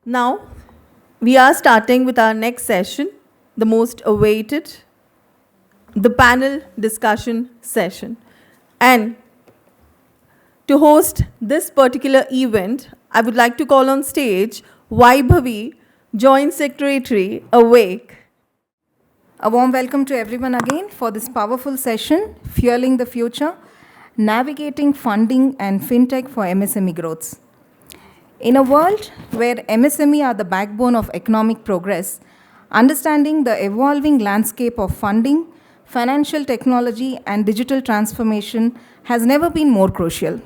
Now, we are starting with our next session, the most awaited, the panel discussion session. And to host this particular event, I would like to call on stage Vaibhavi, Joint Secretary, Awake. A warm welcome to everyone again for this powerful session, Fueling the Future, Navigating Funding and Fintech for MSME Growth. In a world where MSME are the backbone of economic progress, understanding the evolving landscape of funding, financial technology, and digital transformation has never been more crucial.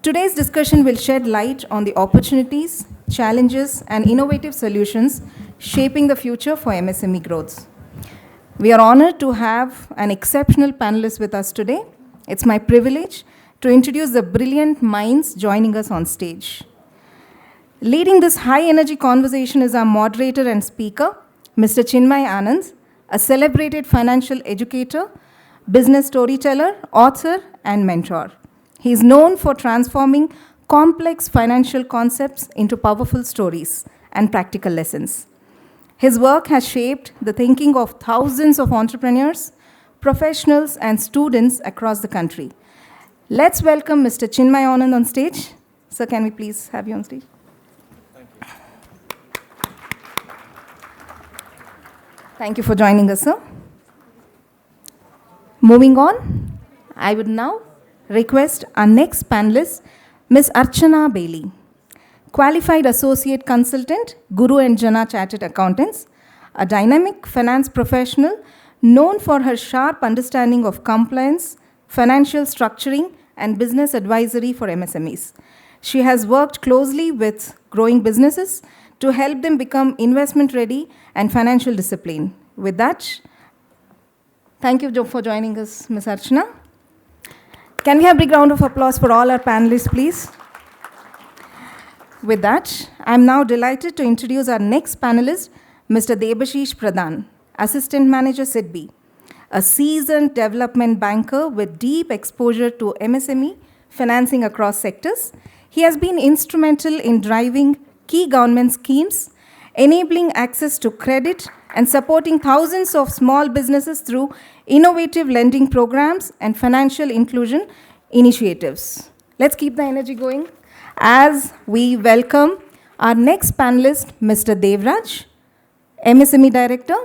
Today's discussion will shed light on the opportunities, challenges, and innovative solutions shaping the future for MSME growth. We are honored to have an exceptional panelist with us today. It's my privilege to introduce the brilliant minds joining us on stage. Leading this high-energy conversation is our moderator and speaker, Mr. Chinmay Anand, a celebrated financial educator, business storyteller, author, and mentor. He is known for transforming complex financial concepts into powerful stories and practical lessons. His work has shaped the thinking of thousands of entrepreneurs, professionals, and students across the country. Let's welcome Mr. Chinmay Anand on stage. Sir, can we please have you on stage? Thank you. Thank you for joining us, sir. Moving on, I would now request our next panelist, Ms. Archana Bailey, Qualified Associate Consultant, Guru and Jana Chartered Accountants, a dynamic finance professional known for her sharp understanding of compliance, financial structuring, and business advisory for MSMEs. She has worked closely with growing businesses to help them become investment ready and financial discipline. With that, thank you for joining us, Ms. Archana. Can we have a big round of applause for all our panelists, please? With that, I'm now delighted to introduce our next panelist, Mr. Debashish Pradhan, Assistant Manager, SIDBI, a seasoned development banker with deep exposure to MSME financing across sectors. He has been instrumental in driving key government schemes, enabling access to credit, and supporting thousands of small businesses through innovative lending programs and financial inclusion initiatives. Let's keep the energy going as we welcome our next panelist, Mr. Devraj, MSME Director,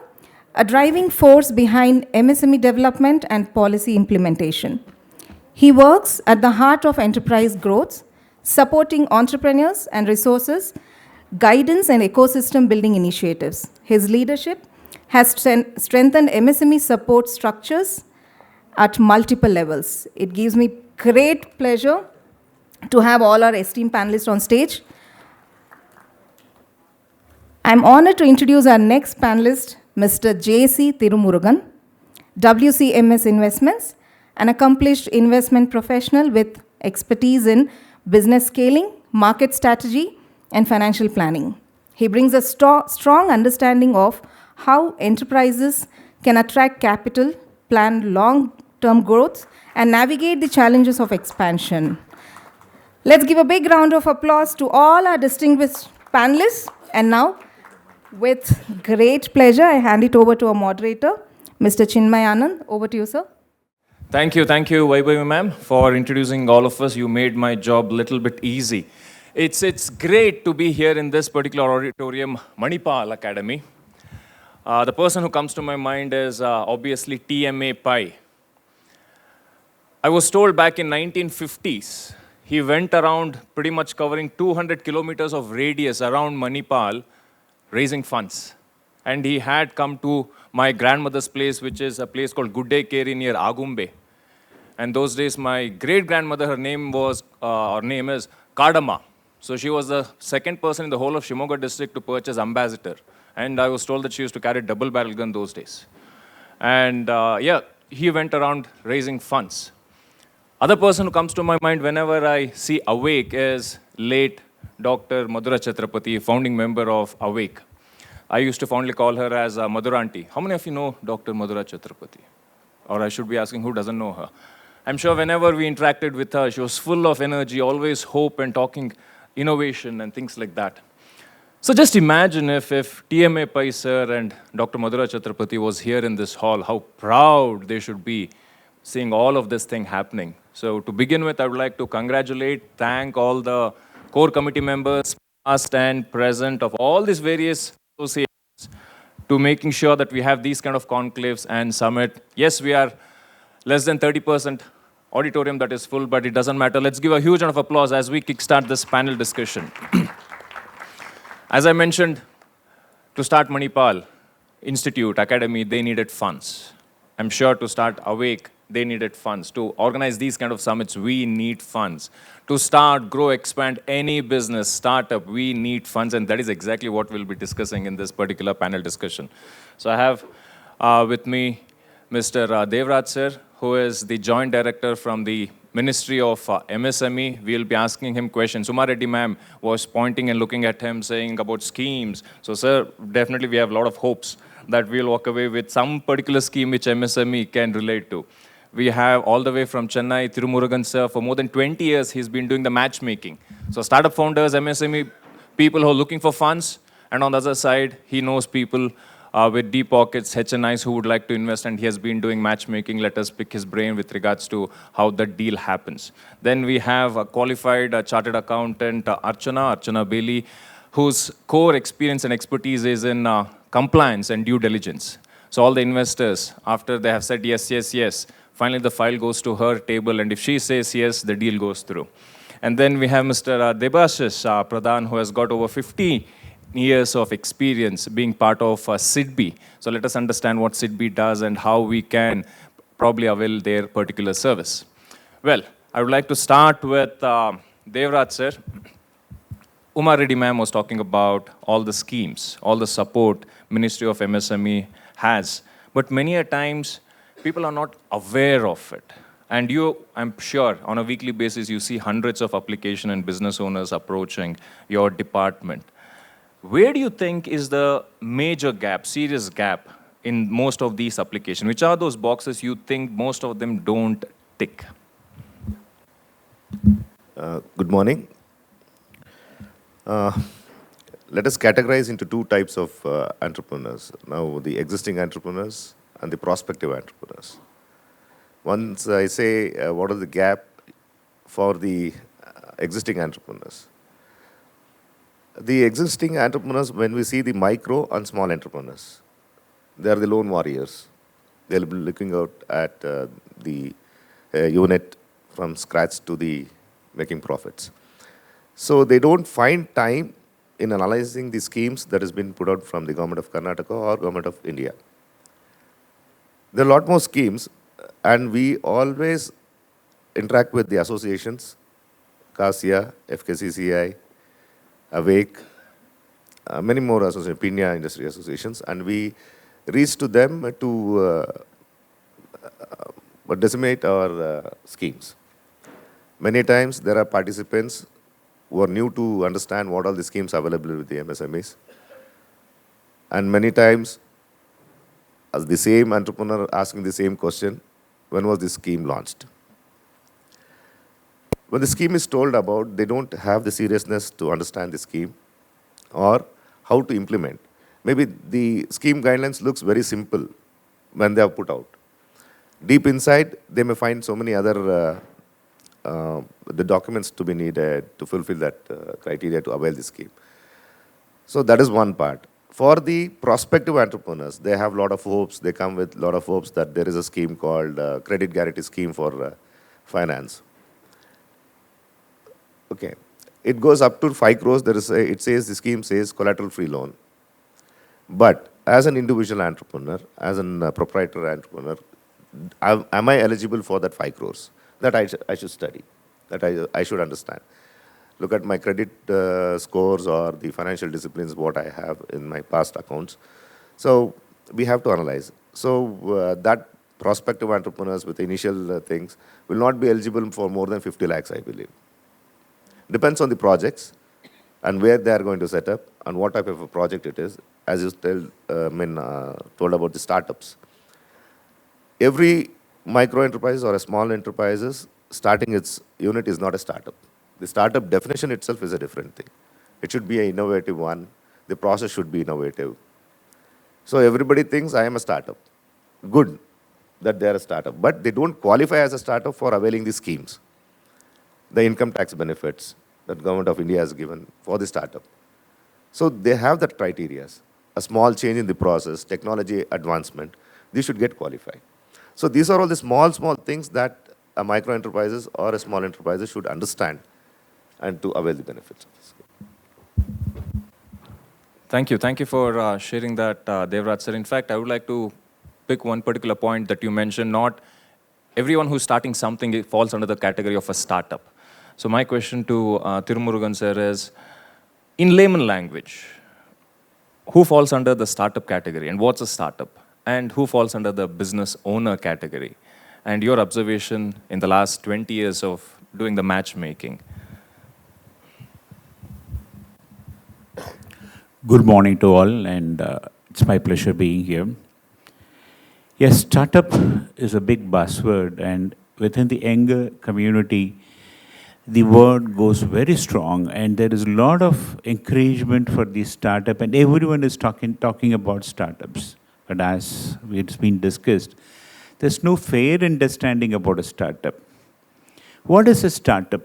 a driving force behind MSME development and policy implementation. He works at the heart of enterprise growth, supporting entrepreneurs and resources, guidance and ecosystem building initiatives. His leadership has strengthened MSME support structures at multiple levels. It gives me great pleasure to have all our esteemed panelists on stage. I'm honored to introduce our next panelist, Mr. J.C. Tumurugan, WCMS Investments, an accomplished investment professional with expertise in business scaling, market strategy, and financial planning. He brings a strong understanding of how enterprises can attract capital, plan long-term growth, and navigate the challenges of expansion. Let's give a big round of applause to all our distinguished panelists. And now, with great pleasure, I hand it over to our moderator, Mr. Chinmay Anand. Over to you, sir. Thank you, Vaibhavi ma'am, for introducing all of us. You made my job a little bit easy. It's great to be here in this particular auditorium, Manipal Academy. The person who comes to my mind is obviously TMA Pai. I was told back in 1950s, he went around pretty much covering 200 kilometers of radius around Manipal, raising funds. And he had come to my grandmother's place, which is a place called Gudde Keri near Agumbe. And those days, my great-grandmother, her name is Kadama. So she was the second person in the whole of Shimoga district to purchase Ambassador. And I was told that she used to carry a double-barrel gun those days. And he went around raising funds. Other person who comes to my mind whenever I see Awake is late Dr. Madhura Chhatrapati, founding member of Awake. I used to fondly call her as Madhura Auntie. How many of you know Dr. Madhura Chhatrapati? Or I should be asking who doesn't know her. I'm sure whenever we interacted with her, she was full of energy, always hope and talking innovation and things like that. So just imagine if TMA Pai sir and Dr. Madhura Chaturpati was here in this hall, how proud they should be seeing all of this thing happening. So to begin with, I would like to congratulate, thank all the core committee members, past and present of all these various associations to making sure that we have these kind of conclaves and summit. Yes, we are less than 30% auditorium that is full, but it doesn't matter. Let's give a huge round of applause as we kickstart this panel discussion. As I mentioned, to start Manipal Institute, Academy, they needed funds. I'm sure to start Awake, they needed funds. To organize these kind of summits, we need funds. To start, grow, expand any business, startup, we need funds, and that is exactly what we'll be discussing in this particular panel discussion. So I have with me Mr. Devraj sir, who is the Joint Director from the Ministry of MSME. We'll be asking him questions. Uma Reddy ma'am was pointing and looking at him, saying about schemes. So, sir, definitely we have a lot of hopes that we'll walk away with some particular scheme which MSME can relate to. We have all the way from Chennai, Tumurugan sir, for more than 20 years, he's been doing the matchmaking. So, startup founders, MSME, people who are looking for funds, and on the other side, he knows people with deep pockets, HNIs who would like to invest, and he has been doing matchmaking. Let us pick his brain with regards to how the deal happens. Then we have a qualified chartered accountant, Archana Bailey, whose core experience and expertise is in compliance and due diligence. So all the investors, after they have said yes, yes, yes, finally the file goes to her table, and if she says yes, the deal goes through. And then we have Mr. Debashish Pradhan, who has got over 50 years of experience being part of SIDBI. So let us understand what SIDBI does and how we can probably avail their particular service. Well, I would like to start with Devraj sir. Uma Reddy ma'am was talking about all the schemes, all the support Ministry of MSME has. But many a times, people are not aware of it. And you, I'm sure, on a weekly basis, you see hundreds of application and business owners approaching your department. Where do you think is the major gap, serious gap in most of these applications? Which are those boxes you think most of them don't tick? Good morning. Let us categorize into two types of entrepreneurs. Now, the existing entrepreneurs and the prospective entrepreneurs. Once I say what is the gap for the existing entrepreneurs. The existing entrepreneurs, when we see the micro and small entrepreneurs, they are the lone warriors. They'll be looking out at the unit from scratch to the making profits. So they don't find time in analyzing the schemes that has been put out from the government of Karnataka or government of India. There are a lot more schemes, and we always interact with the associations, CASIA, FKCCI, Awake, many more associations, Pinya industry associations, and we reach to them to disseminate our schemes. Many times there are participants who are new to understand what are the schemes available with the MSMEs. And many times, as the same entrepreneur asking the same question, when was this scheme launched? When the scheme is told about, they don't have the seriousness to understand the scheme or how to implement. Maybe the scheme guidelines looks very simple when they are put out. Deep inside, they may find so many other the documents to be needed to fulfill that criteria to avail the scheme. So that is one part. For the prospective entrepreneurs, they have a lot of hopes. They come with a lot of hopes that there is a scheme called Credit Guarantee Scheme for Finance. Okay, it goes up to 5 crores. It says, the scheme says collateral-free loan. But as an individual entrepreneur, as a proprietor entrepreneur, am I eligible for that 5 crores? That I should study, that I should understand. Look at my credit scores or the financial disciplines, what I have in my past accounts. So we have to analyze. So that prospective entrepreneurs with initial things will not be eligible for more than 50 lakhs, I believe. Depends on the projects and where they are going to set up and what type of a project it is. As you told about the startups. Every micro enterprise or a small enterprises starting its unit is not a startup. The startup definition itself is a different thing. It should be an innovative one the process should be innovative. So everybody thinks I am a startup. Good that they are a startup, but they don't qualify as a startup for availing these schemes, the income tax benefits that government of India has given for the startup. So they have that criteria. A small change in the process, technology advancement, these should get qualified. So these are all the small things that a micro enterprises or a small enterprises should understand and to avail the benefits of this. Thank you for sharing that, Devraj sir. In fact, I would like to pick one particular point that you mentioned. Not everyone who's starting something falls under the category of a startup. So my question to Tumurugan sir is, in layman language, who falls under the startup category and what's a startup? And who falls under the business owner category? And your observation in the last 20 years of doing the matchmaking. Good morning to all, and it's my pleasure being here. Yes, startup is a big buzzword, and within the younger community, the word goes very strong, and there is a lot of encouragement for the startup, and everyone is talking about startups. But as it's been discussed, there's no fair understanding about a startup. What is a startup?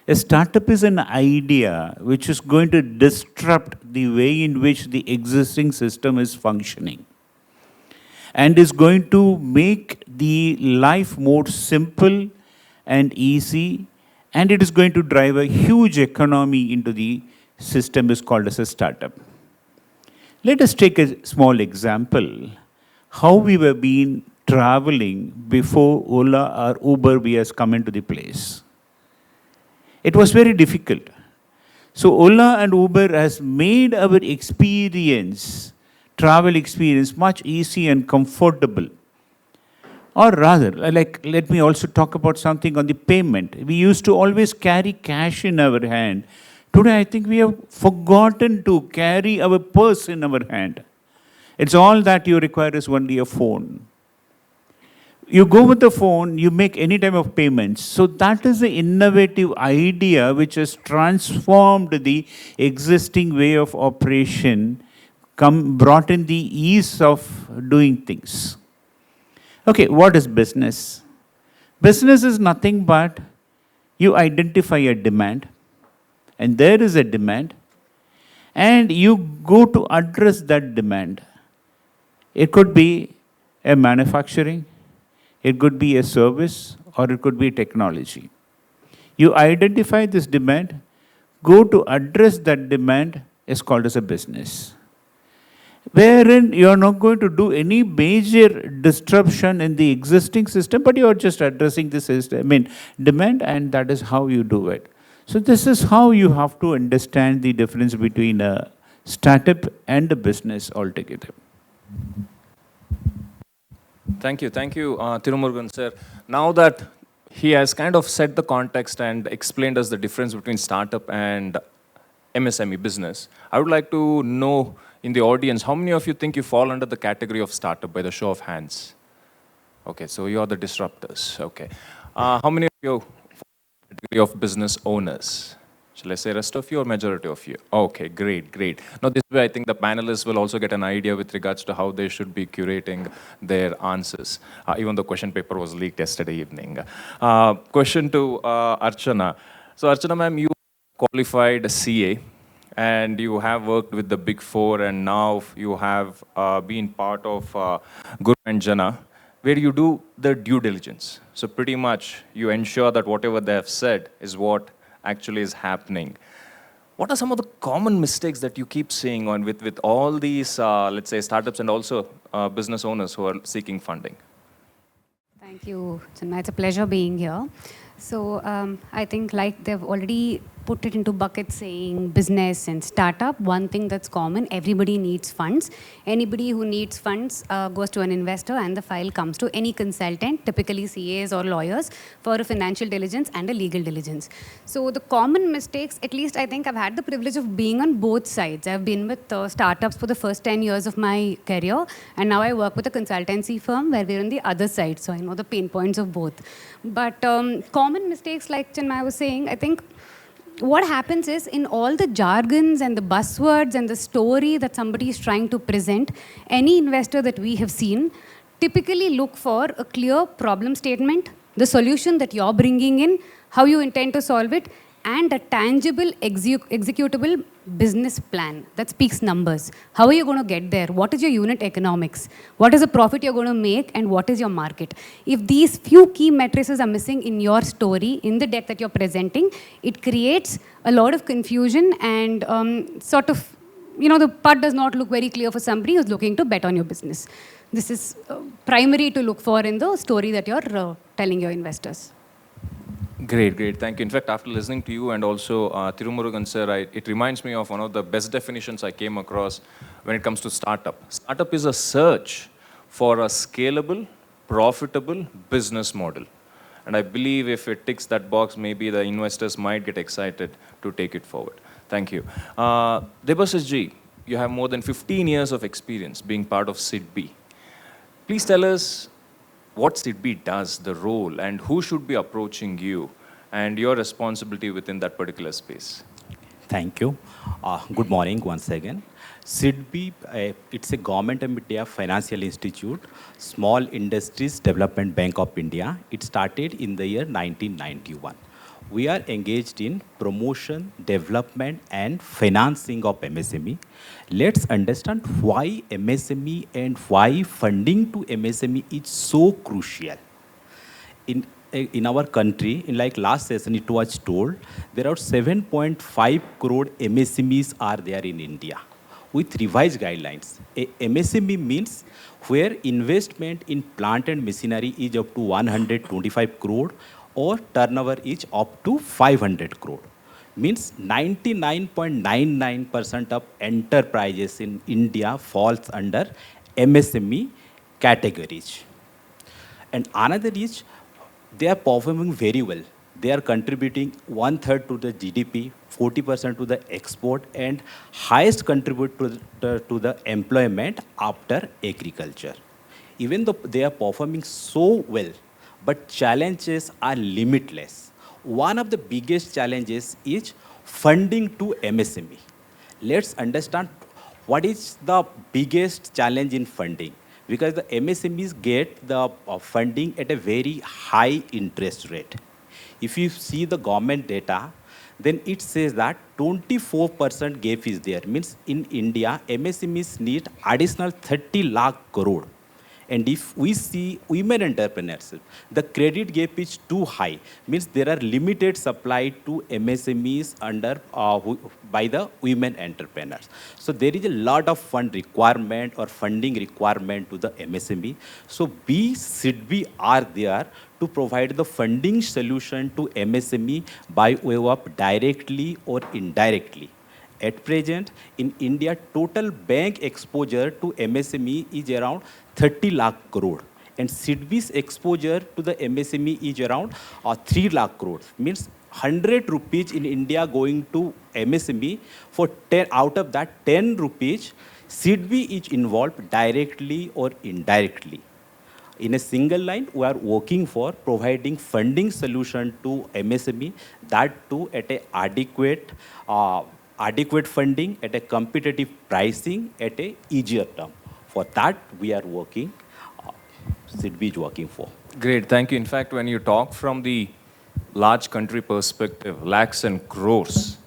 A startup is an idea which is going to disrupt the way in which the existing system is functioning and is going to make the life more simple and easy, and it is going to drive a huge economy into the system is called as a startup. Let us take a small example, how we were been traveling before Ola or Uber has come into the place. It was very difficult. So Ola and Uber has made our experience, travel experience, much easy and comfortable. Or rather, let me also talk about something on the payment. We used to always carry cash in our hand. Today, I think we have forgotten to carry our purse in our hand. It's all that you require is only a phone. You go with the phone, you make any type of payments. So that is the innovative idea which has transformed the existing way of operation, brought in the ease of doing things. Okay, what is business? Business is nothing but you identify a demand, and there is a demand, and you go to address that demand. It could be a manufacturing, it could be a service, or it could be technology. You identify this demand, go to address that demand is called as a business. Wherein you are not going to do any major disruption in the existing system, but you are just addressing the system, demand, and that is how you do it. So this is how you have to understand the difference between a startup and a business altogether. Thank you, Tumurugan sir. Now that he has kind of set the context and explained us the difference between startup and MSME business, I would like to know in the audience, how many of you think you fall under the category of startup by the show of hands? Okay, so you are the disruptors. Okay. How many of you fall under the category of business owners? Shall I say rest of you or majority of you? Okay, great. Now this way I think the panelists will also get an idea with regards to how they should be curating their answers. Even the question paper was leaked yesterday evening. Question to Archana. So Archana ma'am, you qualified CA and you have worked with the Big Four, and now you have been part of Guru and Jana, where you do the due diligence. So pretty much you ensure that whatever they have said is what actually is happening. What are some of the common mistakes that you keep seeing on with all these, let's say, startups and also business owners who are seeking funding? Thank you, Chinmay. It's a pleasure being here. So I think like they've already put it into buckets saying business and startup. One thing that's common, everybody needs funds. Anybody who needs funds goes to an investor and the file comes to any consultant, typically CAs or lawyers, for a financial diligence and a legal diligence. So the common mistakes, at least I think I've had the privilege of being on both sides. I've been with startups for the first 10 years of my career, and now I work with a consultancy firm where we're on the other side, so I know the pain points of both. But common mistakes, like Chinmay was saying, I think what happens is in all the jargons and the buzzwords and the story that somebody is trying to present, any investor that we have seen typically look for a clear problem statement, the solution that you're bringing in, how you intend to solve it, and a tangible executable business plan that speaks numbers. How are you going to get there? What is your unit economics? What is the profit you're going to make, and what is your market? If these few key metrics are missing in your story, in the deck that you're presenting, it creates a lot of confusion and sort of, the putt does not look very clear for somebody who's looking to bet on your business. This is primary to look for in the story that you're telling your investors. Great, great. Thank you. In fact, after listening to you and also Tumurugan sir, it reminds me of one of the best definitions I came across when it comes to startup. Startup is a search for a scalable, profitable business model. And I believe if it ticks that box, maybe the investors might get excited to take it forward. Thank you. Debashish ji, you have more than 15 years of experience being part of SIDBI. Please tell us what SIDBI does, the role, and who should be approaching you, and your responsibility within that particular space. Thank you. Good morning once again. SIDBI, it's a Government of India financial institute, Small Industries Development Bank of India. It started in the year 1991. We are engaged in promotion, development, and financing of MSME. Let's understand why MSME and why funding to MSME is so crucial. In our country, in like last session, it was told, there are 7.5 crore MSMEs are there in India with revised guidelines. A MSME means where investment in plant and machinery is up to 125 crore or turnover is up to 500 crore. Means 99.99% of enterprises in India falls under MSME categories. And another is, they are performing very well. They are contributing 1/3 to the GDP, 40% to the export, and highest contribute to the employment after agriculture. Even though they are performing so well, but challenges are limitless. One of the biggest challenges is funding to MSME. Let's understand what is the biggest challenge in funding. Because the MSMEs get the funding at a very high interest rate. If you see the government data, then it says that 24% gap is there. Means in India, MSMEs need additional 30 lakh crore. And if we see women entrepreneurs, the credit gap is too high. Means there are limited supply to MSMEs by the women entrepreneurs. So there is a lot of fund requirement or funding requirement to the MSME. So SIDBI are there to provide the funding solution to MSME by way of directly or indirectly. At present, in India, total bank exposure to MSME is around 30 lakh crore. And SIDBI's exposure to the MSME is around 3 lakh crore. Means 100 rupees in India going to MSME, for 10, out of that 10 rupees, SIDBI is involved directly or indirectly. In a single line, we are working for providing funding solution to MSME, that too at a adequate funding, at a competitive pricing, at a easier term. For that, we are working, SIDBI is working for. Great, thank you. In fact, when you talk from the large country perspective, lakhs and crores,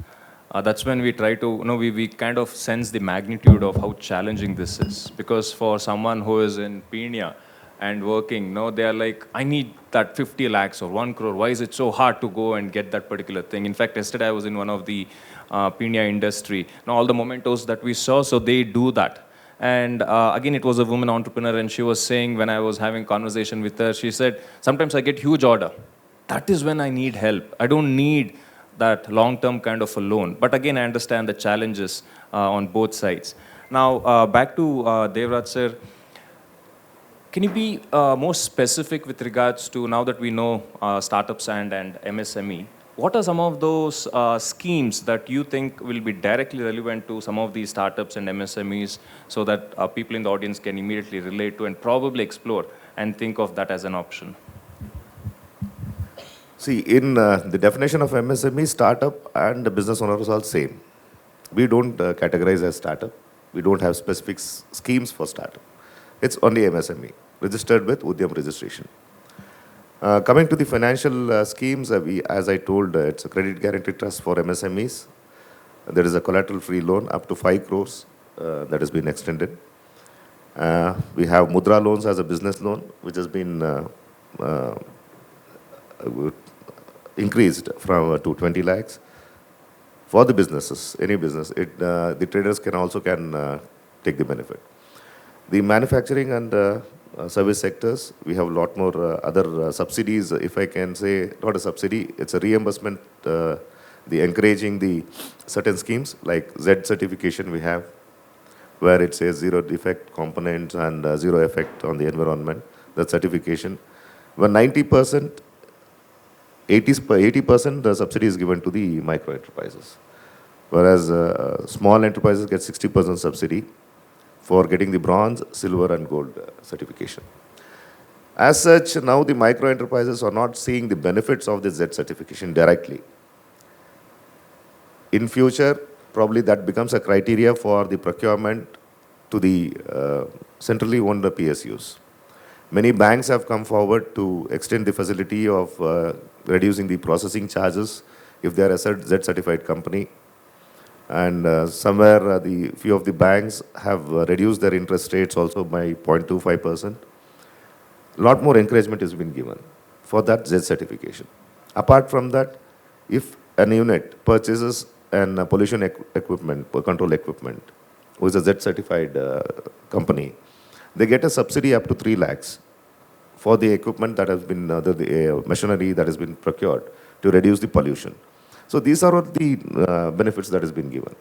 that's when we try to, we kind of sense the magnitude of how challenging this is. Because for someone who is in Pune and working, they are like, I need that 50 lakhs or 1 crore. Why is it so hard to go and get that particular thing? In fact, yesterday I was in one of the Pune industry. All the mementos that we saw, so they do that. And again, it was a woman entrepreneur, and she was saying, when I was having conversation with her, she said, sometimes I get huge order. That is when I need help. I don't need that long-term kind of a loan. But again, I understand the challenges on both sides. Now, back to Devraj sir. Can you be more specific with regards to, now that we know startups and MSME, what are some of those schemes that you think will be directly relevant to some of these startups and MSMEs, so that people in the audience can immediately relate to and probably explore and think of that as an option? See, in the definition of MSME, startup and the business owner is all same. We don't categorize as startup. We don't have specific schemes for startup. It's only MSME, registered with Udyam registration. Coming to the financial schemes, as I told, it's a credit guarantee trust for MSMEs. There is a collateral-free loan up to 5 crores that has been extended. We have Mudra loans as a business loan, which has been increased from to 20 lakhs for the businesses, any business. The traders can take the benefit. The manufacturing and service sectors, we have a lot more other subsidies, if I can say, not a subsidy, it's a reimbursement, the encouraging the certain schemes like Z certification we have, where it says zero defect components and zero effect on the environment, that certification. When 90%, 80% the subsidy is given to the micro enterprises, whereas small enterprises get 60% subsidy for getting the bronze, silver and gold certification. As such, now the micro enterprises are not seeing the benefits of the Z certification directly. In future, probably that becomes a criteria for the procurement to the centrally owned PSUs. Many banks have come forward to extend the facility of reducing the processing charges if they are a Z-certified company. And somewhere the few of the banks have reduced their interest rates also by 0.25%. A lot more encouragement has been given for that Z certification. Apart from that, if an unit purchases an pollution equipment, control equipment, who is a Z-certified company, they get a subsidy up to 3 lakhs for the equipment that has been, the machinery that has been procured to reduce the pollution. So these are all the benefits that has been given.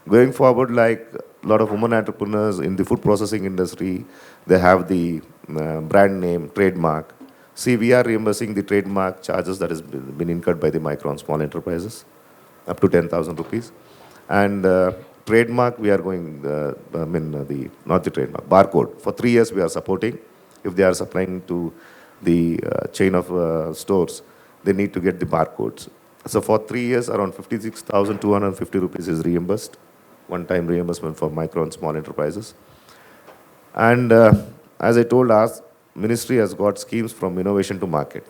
Going forward, like a lot of women entrepreneurs in the food processing industry, they have the brand name, trademark. See, we are reimbursing the trademark charges that has been incurred by the micro and small enterprises, up to 10,000 rupees. And trademark, we are going, not the trademark, barcode. For 3 years, we are supporting. If they are supplying to the chain of stores, they need to get the barcodes. So for 3 years, around 56,250 rupees is reimbursed, one-time reimbursement for micro and small enterprises. And as I told, our ministry has got schemes from innovation to market.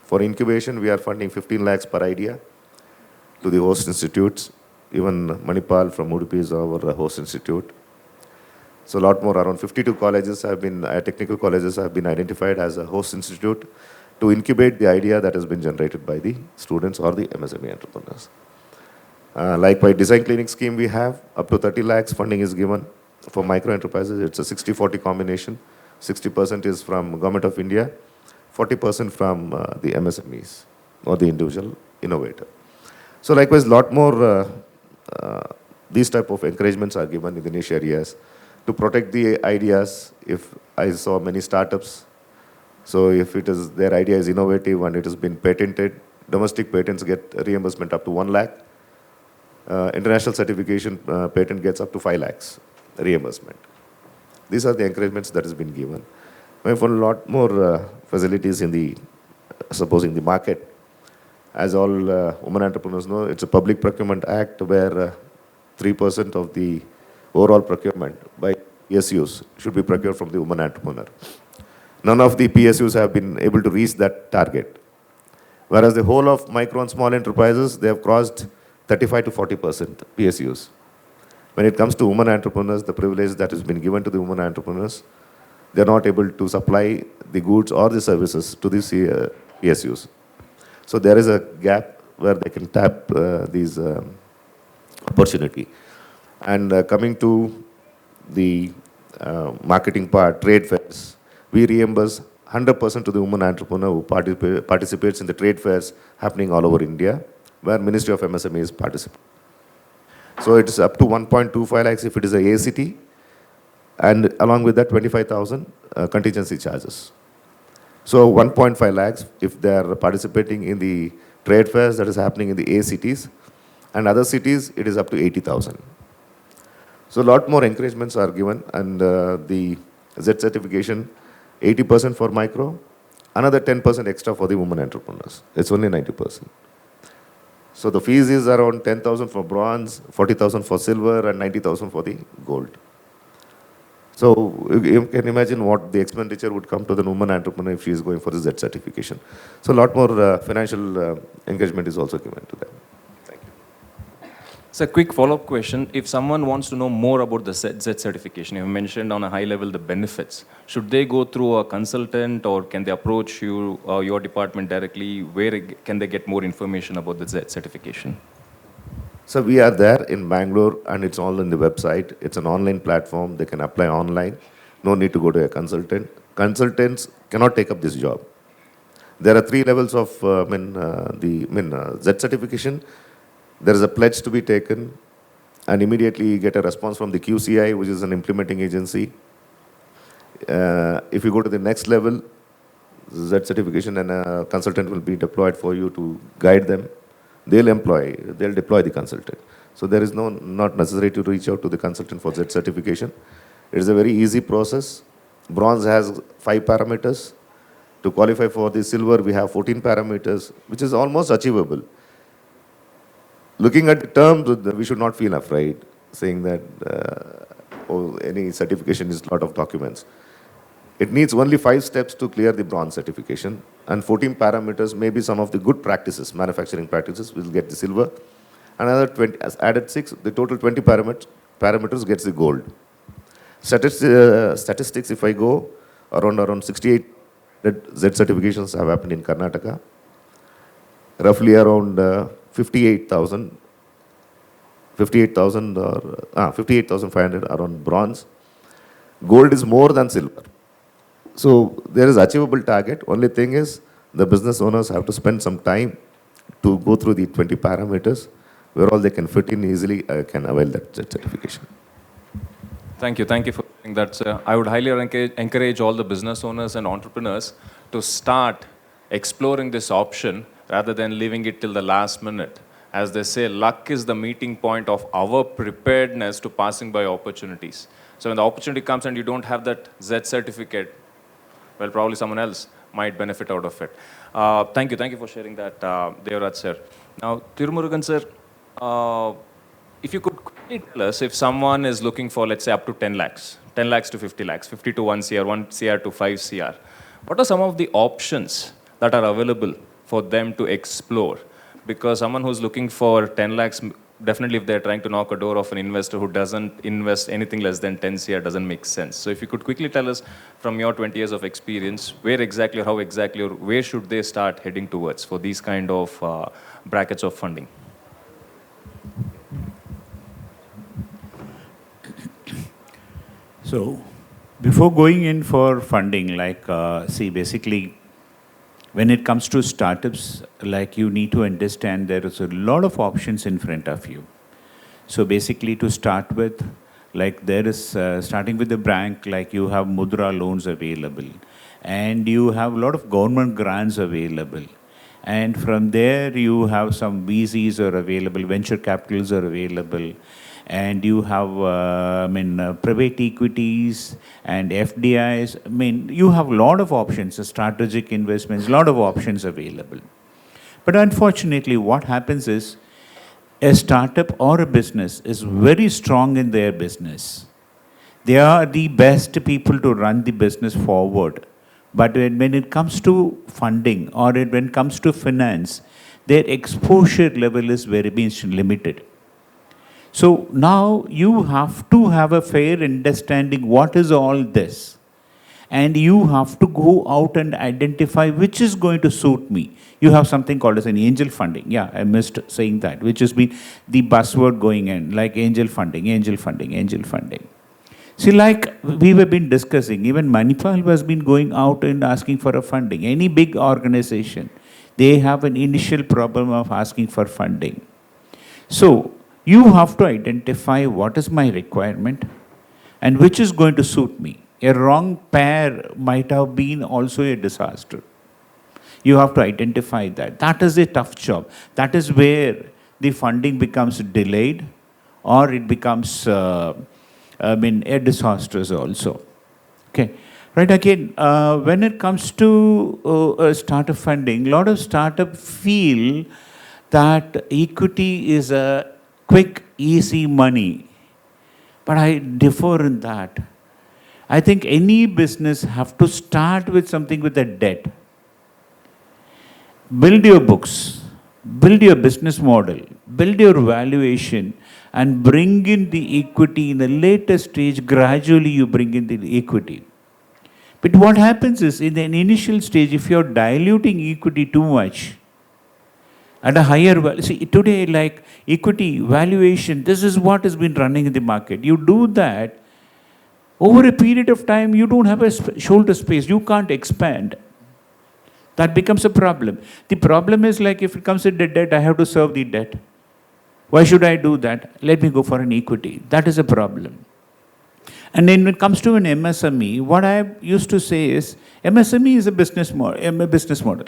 For incubation, we are funding 15 lakhs per idea to the host institutes. Even Manipal from Udupi is our host institute. So a lot more, around 52 colleges have been, technical colleges have been identified as a host institute to incubate the idea that has been generated by the students or the MSME entrepreneurs. Likewise, design clinic scheme we have, up to 30 lakhs funding is given for micro enterprises. It's a 60-40 combination. 60% is from Government of India, 40% from the MSMEs or the individual innovator. So likewise, a lot more these type of encouragements are given in the niche areas to protect the ideas. If I saw many startups, so if it is, their idea is innovative and it has been patented, domestic patents get reimbursement up to 1 lakh. International certification patent gets up to 5 lakhs reimbursement. These are the encouragements that has been given. We have a lot more facilities in the, in the market. As all women entrepreneurs know, it's a public procurement act where 3% of the overall procurement by PSUs should be procured from the woman entrepreneur. None of the PSUs have been able to reach that target. Whereas the whole of micro and small enterprises, they have crossed 35 to 40% PSUs. When it comes to women entrepreneurs, the privilege that has been given to the women entrepreneurs, they are not able to supply the goods or the services to these PSUs. So there is a gap where they can tap these opportunity. And coming to the marketing part, trade fairs, we reimburse 100% to the woman entrepreneur who participates in the trade fairs happening all over India, where Ministry of MSMEs participates. So it's up to 1.25 lakhs if it is a ACT, and along with that 25,000 contingency charges. So 1.5 lakhs if they are participating in the trade fairs that is happening in the A cities, and other cities it is up to 80,000. So a lot more encouragements are given, and the Z certification, 80% for micro, another 10% extra for the women entrepreneurs. It's only 90%. So the fees is around 10,000 for bronze, 40,000 for silver, and 90,000 for the gold. So you can imagine what the expenditure would come to the woman entrepreneur if she is going for the Z certification. So a lot more financial engagement is also given to them. Thank you. So a quick follow-up question. If someone wants to know more about the Z certification, you mentioned on a high level the benefits. Should they go through a consultant or can they approach you or your department directly? Where can they get more information about the Z certification? So we are there in Bangalore and it's all on the website. It's an online platform. They can apply online. No need to go to a consultant. Consultants cannot take up this job. There are 3 levels of Z certification. There is a pledge to be taken and immediately you get a response from the QCI, which is an implementing agency. If you go to the next level, Z certification and a consultant will be deployed for you to guide them. They'll deploy the consultant. So there is not necessary to reach out to the consultant for Z certification. It is a very easy process. Bronze has 5 parameters. To qualify for the silver, we have 14 parameters, which is almost achievable. Looking at the terms, we should not feel afraid, saying that any certification is a lot of documents. It needs only 5 steps to clear the bronze certification, and 14 parameters, maybe some of the good practices, manufacturing practices, will get the silver. Another 20, as added 6, the total 20 parameters gets the gold. Statistics, if I go, around 68 Z certifications have happened in Karnataka. Roughly around 58,000 or 58,500 are on bronze. Gold is more than silver. So there is achievable target. Only thing is the business owners have to spend some time to go through the 20 parameters where all they can fit in easily can avail that certification. Thank you for doing that, sir. I would highly encourage all the business owners and entrepreneurs to start exploring this option rather than leaving it till the last minute. As they say, luck is the meeting point of our preparedness to passing by opportunities. So when the opportunity comes and you don't have that Z certificate, well, probably someone else might benefit out of it. Thank you for sharing that, Devraj sir. Now, Tumurugan sir, if you could quickly tell us if someone is looking for, let's say, up to 10 lakhs to 50 lakhs, 50 to 1 CR, 1 CR to 5 CR, what are some of the options that are available for them to explore? Because someone who's looking for 10 lakhs, definitely if they're trying to knock a door of an investor who doesn't invest anything less than 10 CR doesn't make sense. So if you could quickly tell us from your 20 years of experience, where exactly or how exactly or where should they start heading towards for these kind of brackets of funding? So before going in for funding, basically, when it comes to startups, you need to understand there is a lot of options in front of you. So basically, to start with, there is, starting with the bank, you have Mudra loans available, and you have a lot of government grants available. And from there, you have some VCs are available, venture capitals are available, and you have, private equities and FDIs. You have a lot of options, strategic investments, a lot of options available. But unfortunately, what happens is, a startup or a business is very strong in their business. They are the best people to run the business forward. But when it comes to funding or when it comes to finance, their exposure level is very much limited. So now you have to have a fair understanding what is all this. And you have to go out and identify which is going to suit me. You have something called as an angel funding. Yeah, I missed saying that, which has been the buzzword going in, like angel funding. See, we have been discussing, even Manipal has been going out and asking for a funding. Any big organization, they have an initial problem of asking for funding. So you have to identify what is my requirement and which is going to suit me. A wrong pair might have been also a disaster. You have to identify that. That is a tough job. That is where the funding becomes delayed or it becomes a disaster also. Okay. Right, again, when it comes to startup funding, a lot of startup feel that equity is a quick, easy money. But I differ in that. I think any business have to start with something with a debt. Build your books, build your business model, build your valuation, and bring in the equity in the later stage. Gradually, you bring in the equity. But what happens is, in an initial stage, if you're diluting equity too much, at a higher value, see, today, like equity, valuation, this is what has been running in the market. You do that, over a period of time, you don't have a shoulder space, you can't expand. That becomes a problem. The problem is, like, if it comes to the debt, I have to serve the debt. Why should I do that? Let me go for an equity. That is a problem. And then when it comes to an MSME, what I used to say is, MSME is a business model.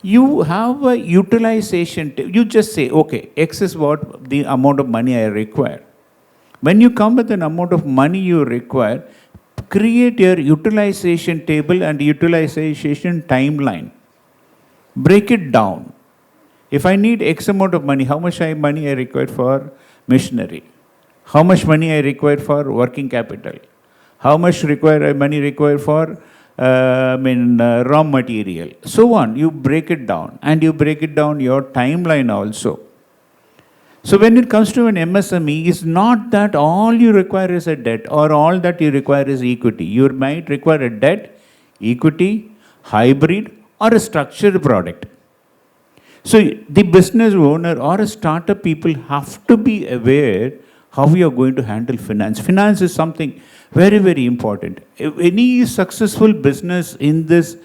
You have a utilization, you just say, okay, X is what the amount of money I require. When you come with an amount of money you require, create your utilization table and utilization timeline. Break it down. If I need X amount of money, how much money I require for machinery? How much money I require for working capital? How much money required for raw material? So on. You break it down, and you break it down your timeline also. So when it comes to an MSME, it's not that all you require is a debt or all that you require is equity. You might require a debt, equity, hybrid, or a structured product. So the business owner or a startup people have to be aware how we are going to handle finance. Finance is something very, very important. Any successful business in this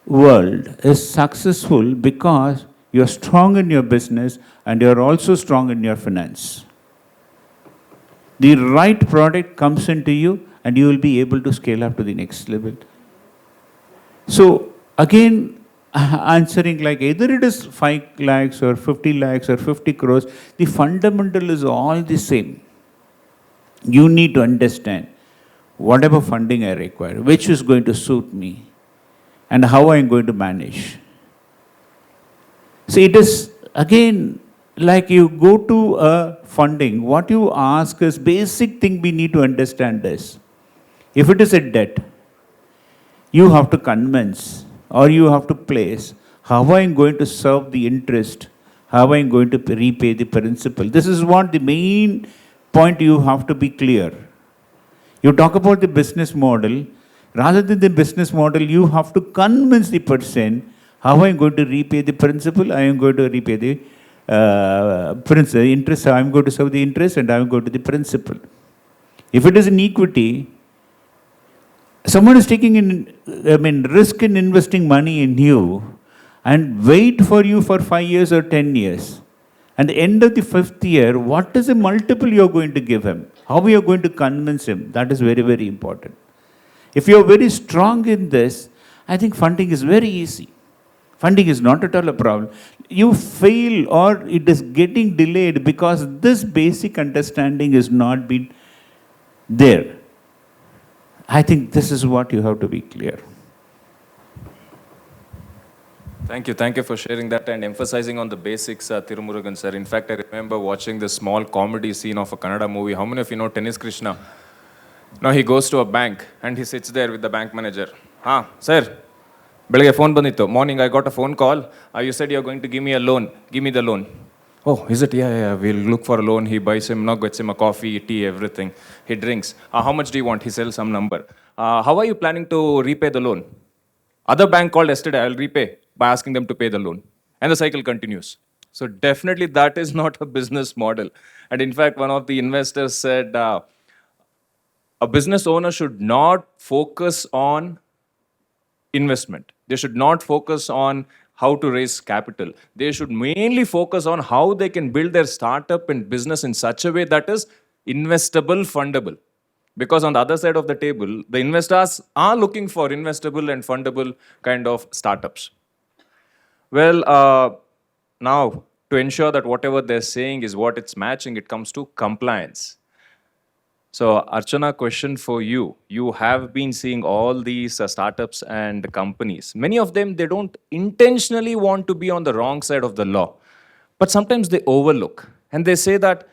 world is successful because you're strong in your business and you're also strong in your finance. The right product comes into you and you will be able to scale up to the next level. So again, answering, like, either it is 5 lakhs or 50 lakhs or 50 crores, the fundamental is all the same. You need to understand whatever funding I require, which is going to suit me, and how I am going to manage. See, it is, again, like you go to a funding, what you ask is, basic thing we need to understand is, if it is a debt, you have to convince or you have to place, how I am going to serve the interest, how I am going to repay the principal. This is what the main point you have to be clear. You talk about the business model, rather than the business model, you have to convince the person, how I am going to repay the principal, I am going to repay the interest, I am going to serve the interest, and I am going to the principal. If it is an equity, someone is taking risk in investing money in you and wait for you for 5 years or 10 years. At the end of the 5th year, what is the multiple you are going to give him? How are you going to convince him? That is very, very important. If you are very strong in this, I think funding is very easy. Funding is not at all a problem. You fail or it is getting delayed because this basic understanding is not been there. I think this is what you have to be clear. Thank you for sharing that and emphasizing on the basics, Tumurugan sir. In fact, I remember watching this small comedy scene of a Kannada movie. How many of you know Tennis Krishna? Now he goes to a bank and he sits there with the bank manager. Sir, ಬೆಳಗ್ಗೆ phone ಬಂದಿತ್ತು. Morning I got a phone call. You said you're going to give me a loan. Give me the loan. Oh, is it? Yeah, we'll look for a loan. He buys him, gets him a coffee, tea, everything. He drinks. How much do you want? He sells some number. How are you planning to repay the loan? Other bank called yesterday, I'll repay by asking them to pay the loan. And the cycle continues. So definitely that is not a business model. And in fact, one of the investors said, a business owner should not focus on investment. They should not focus on how to raise capital. They should mainly focus on how they can build their startup and business in such a way that is investable, fundable. Because on the other side of the table, the investors are looking for investable and fundable kind of startups. Well, now to ensure that whatever they're saying is what it's matching, it comes to compliance. So, Archana, question for you. You have been seeing all these startups and companies. Many of them, they don't intentionally want to be on the wrong side of the law, but sometimes they overlook and they say that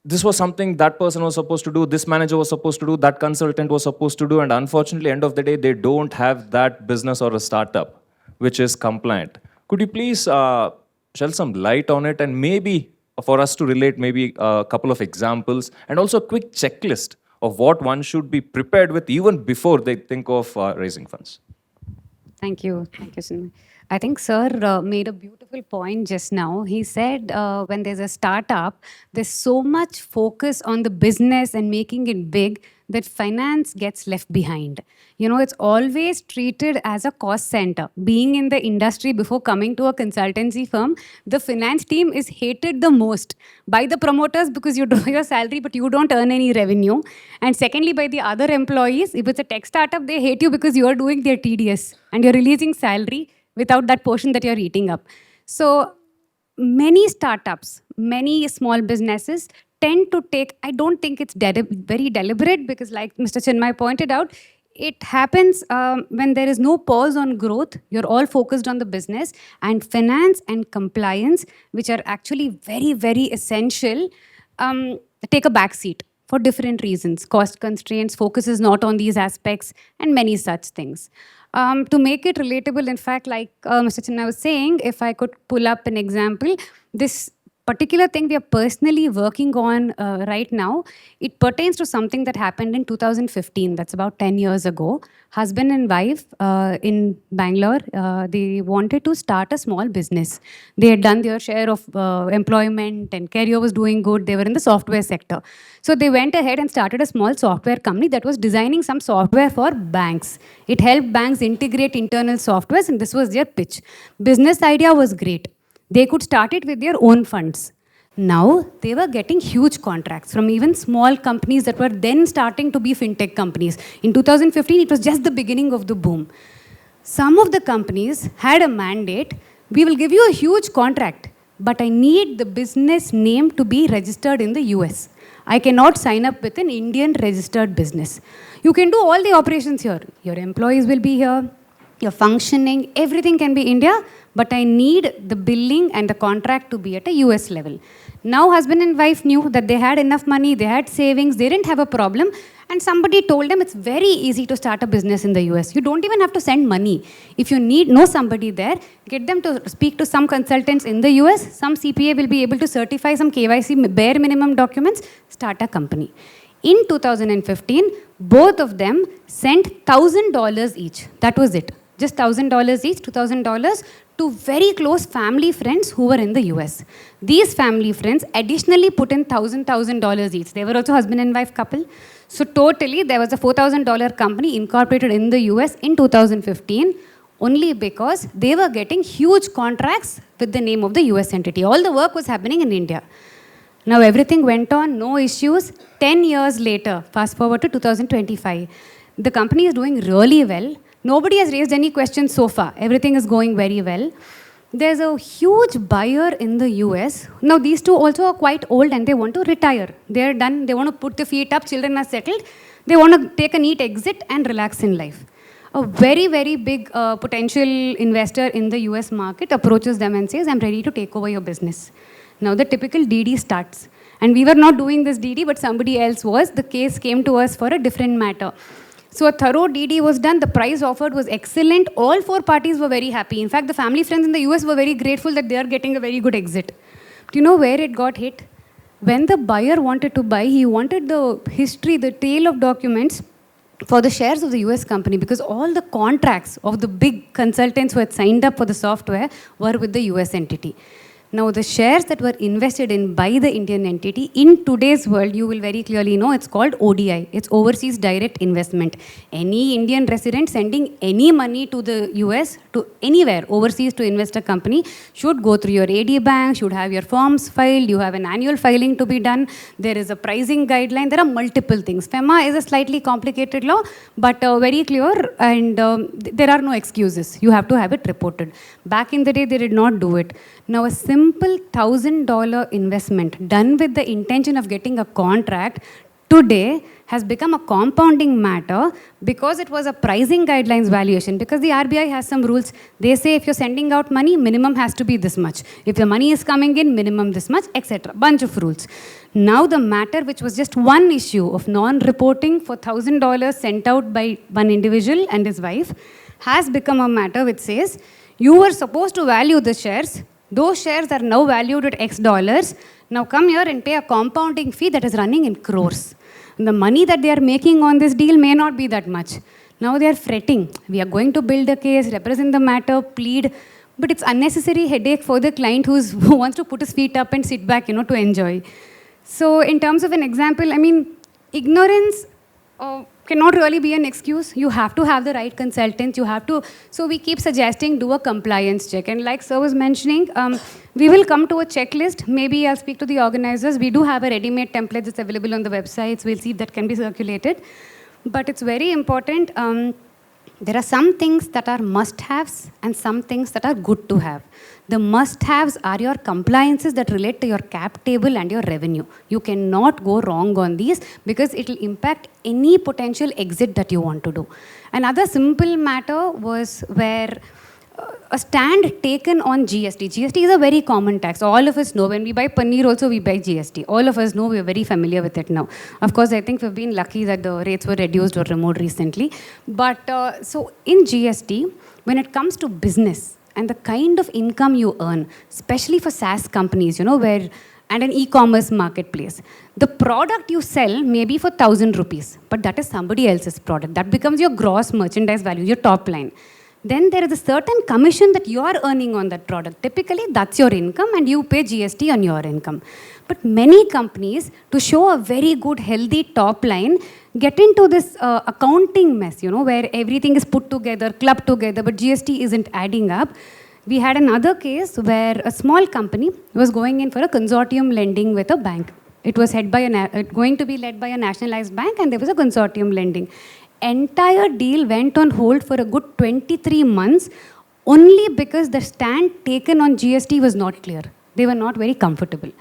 this was something that person was supposed to do, this manager was supposed to do, that consultant was supposed to do, and unfortunately, end of the day, they don't have that business or a startup which is compliant. Could you please shed some light on it, and maybe for us to relate maybe a couple of examples and also a quick checklist of what one should be prepared with even before they think of raising funds? Thank you. Thank you, Sunil. I think Sir made a beautiful point just now. He said when there's a startup, there's so much focus on the business and making it big that finance gets left behind. You know, it's always treated as a cost center. Being in the industry before coming to a consultancy firm, the finance team is hated the most by the promoters because you draw your salary but you don't earn any revenue. And secondly, by the other employees. If it's a tech startup, they hate you because you are doing their TDS and you're releasing salary without that portion that you're eating up. So many startups, many small businesses tend to take, I don't think it's very deliberate because like Mr. Chinmay pointed out, it happens when there is no pause on growth. You're all focused on the business, and finance and compliance, which are actually very, very essential, take a back seat for different reasons. Cost constraints, focus is not on these aspects, and many such things. To make it relatable, in fact, like Mr. Chinna was saying, if I could pull up an example, this particular thing we are personally working on right now, it pertains to something that happened in 2015. That's about 10 years ago. Husband and wife in Bangalore, they wanted to start a small business. They had done their share of employment and career was doing good. They were in the software sector. So they went ahead and started a small software company that was designing some software for banks. It helped banks integrate internal softwares, and this was their pitch. Business idea was great. They could start it with their own funds. Now, they were getting huge contracts from even small companies that were then starting to be fintech companies. In 2015, it was just the beginning of the boom. Some of the companies had a mandate, we will give you a huge contract, but I need the business name to be registered in the US. I cannot sign up with an Indian registered business. You can do all the operations here. Your employees will be here, your functioning, everything can be India, but I need the billing and the contract to be at a US level. Now husband and wife knew that they had enough money, they had savings, they didn't have a problem, and somebody told them it's very easy to start a business in the US. You don't even have to send money. If you know somebody there, get them to speak to some consultants in the US, some CPA will be able to certify some KYC bare minimum documents, start a company. In 2015, both of them sent $1,000 each. That was it. Just $1,000 each, $2,000 to very close family friends who were in the US. These family friends additionally put in $1,000 each. They were also husband and wife couple. So totally, there was a $4,000 company incorporated in the US in 2015 only because they were getting huge contracts with the name of the US entity. All the work was happening in India. Now everything went on, no issues. 10 years later, fast forward to 2025, the company is doing really well. Nobody has raised any questions so far. Everything is going very well. There's a huge buyer in the US. Now, these two also are quite old and they want to retire. They're done. They want to put their feet up. Children are settled. They want to take a neat exit and relax in life. A very, very big potential investor in the US market approaches them and says, I'm ready to take over your business. Now, the typical DD starts. And we were not doing this DD, but somebody else was. The case came to us for a different matter. So a thorough DD was done. The price offered was excellent. All four parties were very happy. In fact, the family friends in the US were very grateful that they are getting a very good exit. Do you know where it got hit? When the buyer wanted to buy, he wanted the history, the tail of documents for the shares of the US company because all the contracts of the big consultants who had signed up for the software were with the US entity. Now, the shares that were invested in by the Indian entity, in today's world, you will very clearly know it's called ODI. It's Overseas Direct Investment. Any Indian resident sending any money to the US, to anywhere overseas to invest a company, should go through your AD bank, should have your forms filed, you have an annual filing to be done. There is a pricing guideline. There are multiple things. FEMA is a slightly complicated law, but very clear, and there are no excuses. You have to have it reported. Back in the day, they did not do it. Now, a simple $1,000 investment done with the intention of getting a contract today has become a compounding matter because it was a pricing guidelines valuation, because the RBI has some rules. They say if you're sending out money, minimum has to be this much. If your money is coming in, minimum this much, etc. Bunch of rules. Now the matter, which was just one issue of non-reporting for $1,000 sent out by one individual and his wife, has become a matter which says, you were supposed to value the shares. Those shares are now valued at X dollars. Now come here and pay a compounding fee that is running in crores. The money that they are making on this deal may not be that much. Now they are fretting. We are going to build a case, represent the matter, plead, but it's unnecessary headache for the client who wants to put his feet up and sit back, to enjoy. So in terms of an example, I mean, ignorance cannot really be an excuse. You have to have the right consultants. You have to. So we keep suggesting do a compliance check. And like Sir was mentioning, we will come to a checklist. Maybe I'll speak to the organizers. We do have a ready-made template that's available on the website. So we'll see if that can be circulated. But it's very important. There are some things that are must-haves and some things that are good to have. The must-haves are your compliances that relate to your cap table and your revenue. You cannot go wrong on these because it will impact any potential exit that you want to do. Another simple matter was where a stand taken on GST. GST is a very common tax. All of us know. When we buy paneer also, we buy GST. All of us know. We are very familiar with it now. Of course, I think we've been lucky that the rates were reduced or removed recently. But so in GST, when it comes to business and the kind of income you earn, especially for SaaS companies, where and an e-commerce marketplace, the product you sell may be for 1,000 rupees, but that is somebody else's product. That becomes your gross merchandise value, your top line. Then there is a certain commission that you are earning on that product. Typically, that's your income and you pay GST on your income. But many companies, to show a very good, healthy top line, get into this accounting mess, where everything is put together, clubbed together, but GST isn't adding up. We had another case where a small company was going in for a consortium lending with a bank. It was going to be led by a nationalized bank, and there was a consortium lending. Entire deal went on hold for a good 23 months only because the stand taken on GST was not clear. They were not very comfortable.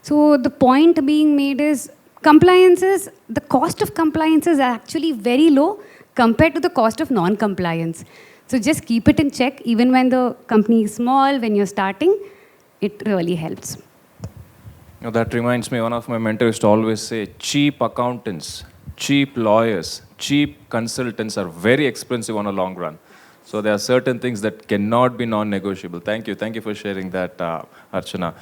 So the point being made is the cost of compliance is actually very low compared to the cost of non-compliance. So just keep it in check. Even when the company is small, when you're starting, it really helps. That reminds me, one of my mentors used to always say, cheap accountants, cheap lawyers, cheap consultants are very expensive on a long run. So there are certain things that cannot be non-negotiable. Thank you. Thank you for sharing that, Archana.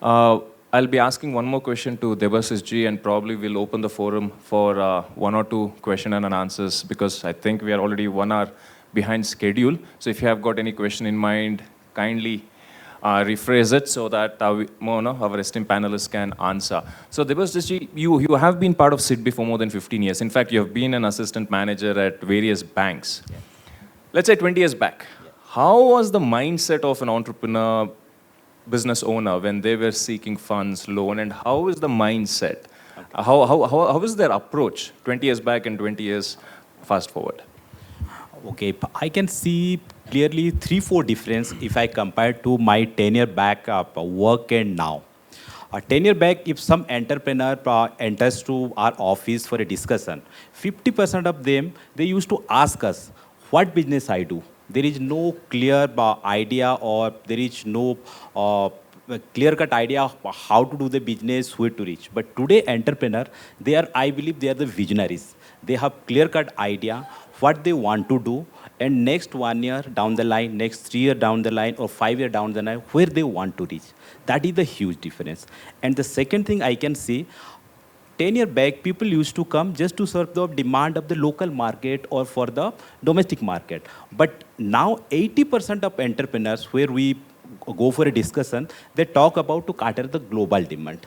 I'll be asking one more question to Debashish ji, and probably we'll open the forum for one or two question and answers, because I think we are already 1 hour behind schedule. So if you have got any question in mind, kindly rephrase it so that our esteemed panelists can answer. So Debashish ji, you have been part of SIDBI for more than 15 years. In fact, you have been an assistant manager at various banks. Yeah. Let's say 20 years back. Yeah. How was the mindset of an entrepreneur, business owner, when they were seeking funds, loan, and how is the mindset? Okay. How is their approach 20 years back and 20 years fast forward? Okay, I can see clearly 3-4 difference if I compare to my 10-year back work and now. 10 years back, if some entrepreneur enters to our office for a discussion, 50% of them, they used to ask us, what business I do? There is no clear idea, or there is no clear-cut idea of how to do the business, where to reach. But today, entrepreneur, I believe they are the visionaries. They have clear-cut idea, what they want to do, and next 1 year down the line, next 3 years down the line, or 5 years down the line, where they want to reach. That is the huge difference. And the second thing I can see, 10 years back, people used to come just to serve the demand of the local market or for the domestic market. But now 80% of entrepreneurs, where we go for a discussion, they talk about to cater the global demand.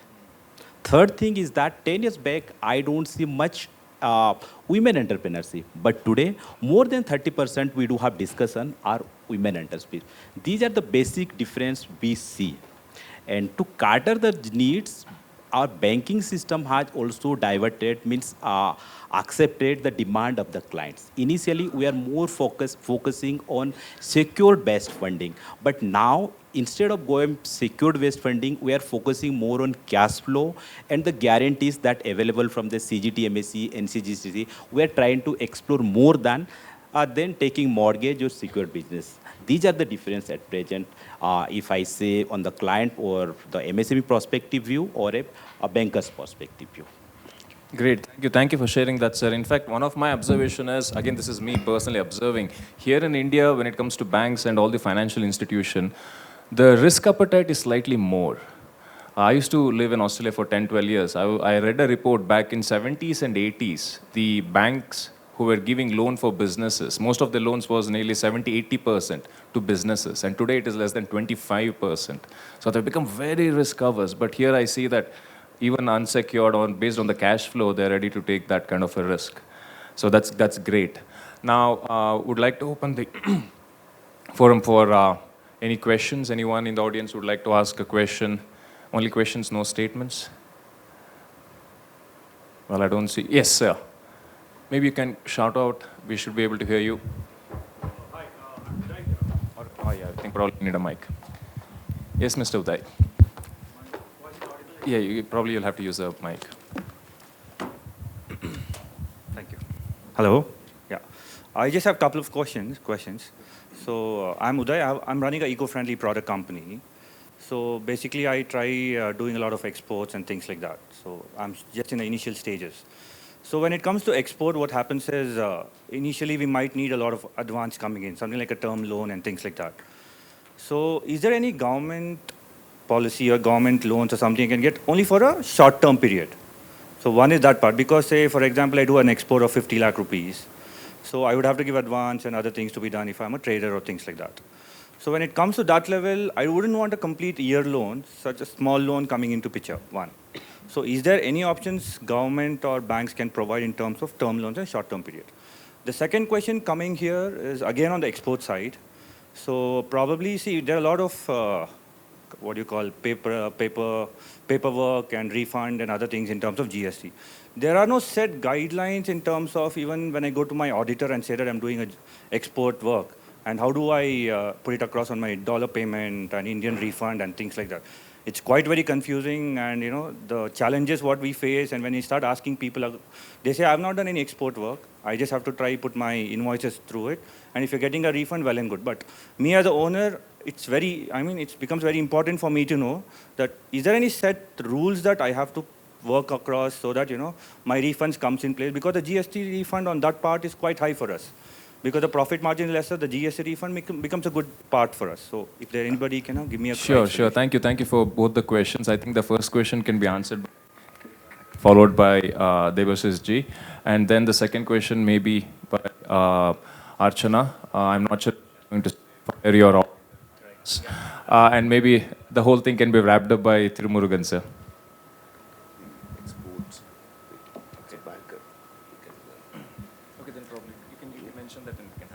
Third thing is that 10 years back, I don't see much women entrepreneurship. But today, more than 30% we do have discussion are women entrepreneurs. These are the basic difference we see. And to cater the needs, our banking system has also diverted, means accepted the demand of the clients. Initially, we are more focusing on secure-based funding. But now, instead of going secured based funding, we are focusing more on cash flow and the guarantees that available from the CGT, MSE, NCGCC. We are trying to explore more than taking mortgage or secured business. These are the difference at present, if I say on the client or the MSME perspective view or a banker's perspective view. Great. Thank you. Thank you for sharing that, sir. In fact, one of my observation is, again, this is me personally observing, here in India, when it comes to banks and all the financial institution, the risk appetite is slightly more. I used to live in Australia for 10, 12 years. I read a report back in 70s and 80s, the banks who were giving loan for businesses, most of the loans was nearly 70, 80% to businesses. And today it is less than 25%. So they've become very risk averse. But here I see that even unsecured or based on the cash flow, they're ready to take that kind of a risk. So that's great. Now, would like to open the forum for any questions. Anyone in the audience would like to ask a question? Only questions, no statements? Well, I don't see. Yes, sir. Maybe you can shout out. We should be able to hear you. Hi, oh, yeah, I think probably need a mic. Yes, Mr. Uday. Yeah, you'll have to use a mic. Thank you. Hello. Yeah, I just have a couple of questions. So I'm Uday. I'm running an eco-friendly product company. So basically, I try doing a lot of exports and things like that. So I'm just in the initial stages. So when it comes to export, what happens is initially we might need a lot of advance coming in, something like a term loan and things like that. So is there any government policy or government loans or something you can get only for a short-term period? So one is that part, because say, for example, I do an export of 50 lakh rupees. So I would have to give advance and other things to be done if I'm a trader or things like that. So when it comes to that level, I wouldn't want a complete year loan, such a small loan coming into picture, one. So is there any options government or banks can provide in terms of term loans and short-term period? The second question coming here is again on the export side. So probably, see, there are a lot of, what do you call, paperwork and refund and other things in terms of GST. There are no set guidelines in terms of even when I go to my auditor and say that I'm doing export work, and how do I put it across on my dollar payment and Indian refund and things like that. It's quite very confusing, and the challenges what we face, and when you start asking people, they say, I've not done any export work. I just have to put my invoices through it. And if you're getting a refund, well and good. But me as an owner, it becomes very important for me to know that is there any set rules that I have to work across so that, my refunds comes in place, because the GST refund on that part is quite high for us. Because the profit margin is lesser, the GST refund becomes a good part for us. So if there anybody can give me a Sure. Thank you for both the questions. I think the first question can be answered, followed by Devashish Ji. And then the second question may be by Archana. I'm not sure I'm going to fire your options. And maybe the whole thing can be wrapped up by Tumurugan, sir. Exports. It's a banker. Okay, then probably you can mention that and we can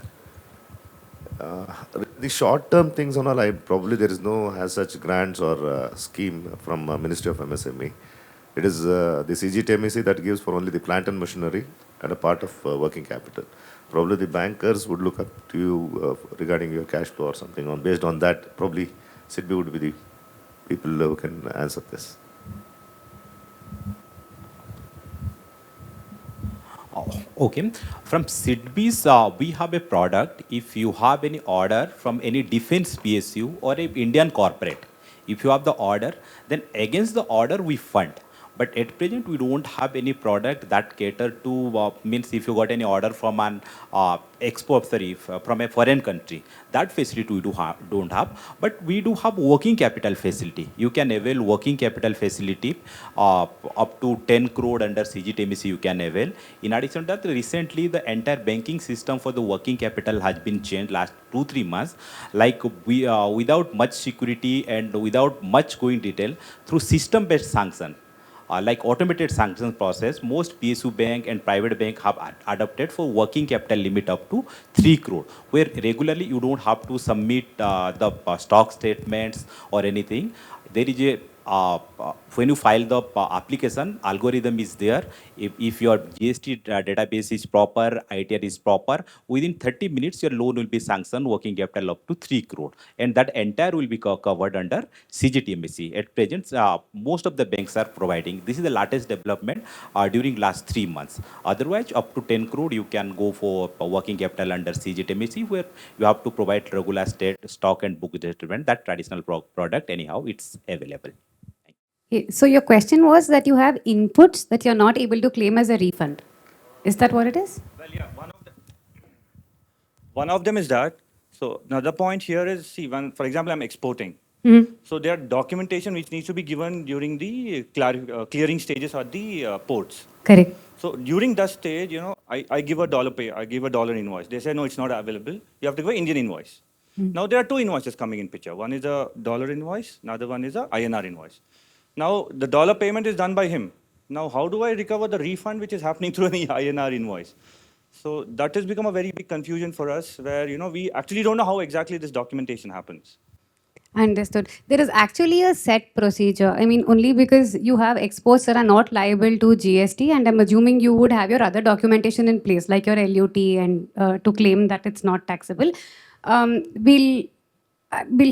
The short-term things on all, probably there is no as such grants or scheme from Ministry of MSME. It is the CGTMEC that gives for only the plant and machinery and a part of working capital. Probably the bankers would look up to you regarding your cash flow or something. Based on that, probably SIDBI would be the people who can answer this. Okay. From SIDBI's, we have a product. If you have any order from any defense PSU or an Indian corporate, if you have the order, then against the order we fund. But at present, we don't have any product that cater to, means if you got any order from an from a foreign country, that facility we don't have. But we do have working capital facility. You can avail working capital facility up to 10 crore under CGTMEC you can avail. In addition to that, recently the entire banking system for the working capital has been changed last 2-3 months. Like we, without much security and without much going detail, through system-based sanction, like automated sanctions process, most PSU bank and private bank have adopted for working capital limit up to 3 crore, where regularly you don't have to submit the stock statements or anything. There is a when you file the application, algorithm is there. If your GST database is proper, ITR is proper, within 30 minutes, your loan will be sanctioned, working capital up to 3 crore. And that entire will be covered under CGTMSE. At present, most of the banks are providing. This is the latest development during last 3 months. Otherwise, up to 10 crore, you can go for working capital under CGTMSE, where you have to provide regular state stock and book statement. That traditional product, anyhow, it's available. So your question was that you have inputs that you're not able to claim as a refund. Is that what it is? Well, yeah, one of them is that. So another point here is, see, when, for example, I'm exporting. So there are documentation which needs to be given during the clearing stages at the ports. Correct. So during that stage, you know, I give a dollar pay, I give a dollar invoice. They say, no, it's not available. You have to give an Indian invoice. Now there are two invoices coming in picture. One is a dollar invoice, another one is a INR invoice. Now the dollar payment is done by him. Now how do I recover the refund which is happening through the INR invoice? So that has become a very big confusion for us, where, you know, we actually don't know how exactly this documentation happens. Understood. There is actually a set procedure. I mean, only because you have exports that are not liable to GST, and I'm assuming you would have your other documentation in place, like your LUT, and to claim that it's not taxable. We'll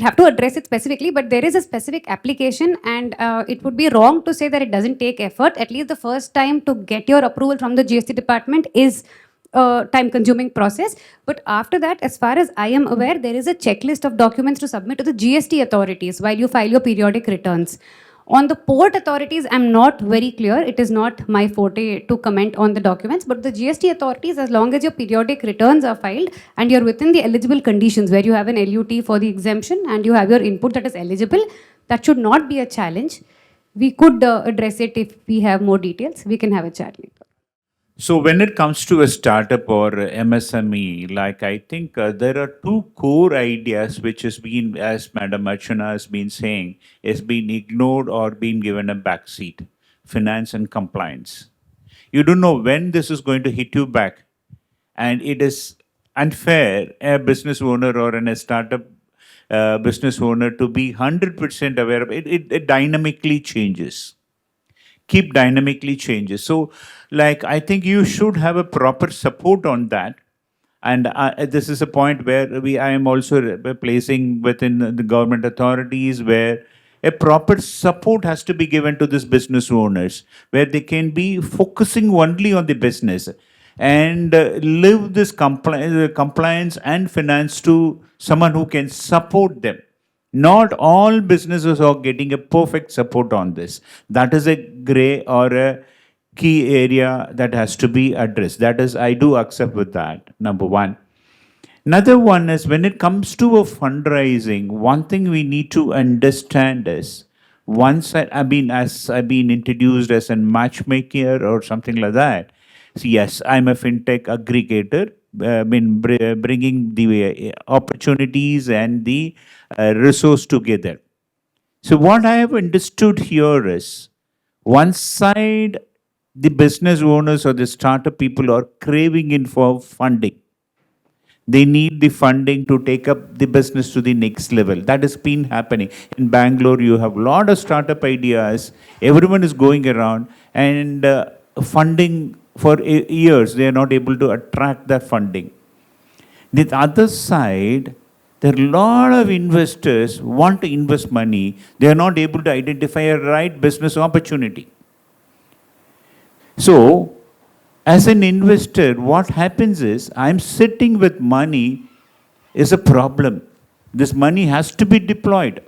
have to address it specifically, but there is a specific application, and it would be wrong to say that it doesn't take effort. At least the first time to get your approval from the GST department is a time-consuming process. But after that, as far as I am aware, there is a checklist of documents to submit to the GST authorities while you file your periodic returns. On the port authorities, I'm not very clear. It is not my forte to comment on the documents, but the GST authorities, as long as your periodic returns are filed and you're within the eligible conditions where you have an LUT for the exemption and you have your input that is eligible, that should not be a challenge. We could address it if we have more details. We can have a chat later. So when it comes to a startup or MSME, like I think there are two core ideas which has been, as Madam Archana has been saying, has been ignored or been given a backseat: finance and compliance. You don't know when this is going to hit you back, and it is unfair a business owner or a startup business owner to be 100% aware of it. It dynamically changes. Keep dynamically changes. So, like, I think you should have a proper support on that. And this is a point where I am also placing within the government authorities, where a proper support has to be given to these business owners, where they can be focusing only on the business and live this compliance and finance to someone who can support them. Not all businesses are getting a perfect support on this. That is a gray or a key area that has to be addressed. That is, I do accept with that, number one. Another one is, when it comes to a fundraising, one thing we need to understand is, once I've been introduced as a matchmaker or something like that. So yes, I'm a fintech aggregator, bringing the opportunities and the resource together. So what I have understood here is, one side, the business owners or the startup people are craving in for funding. They need the funding to take up the business to the next level. That has been happening. In Bangalore, you have a lot of startup ideas. Everyone is going around, and funding for years, they are not able to attract that funding. The other side, there are a lot of investors who want to invest money. They are not able to identify a right business opportunity. So, as an investor, what happens is, I'm sitting with money is a problem. This money has to be deployed.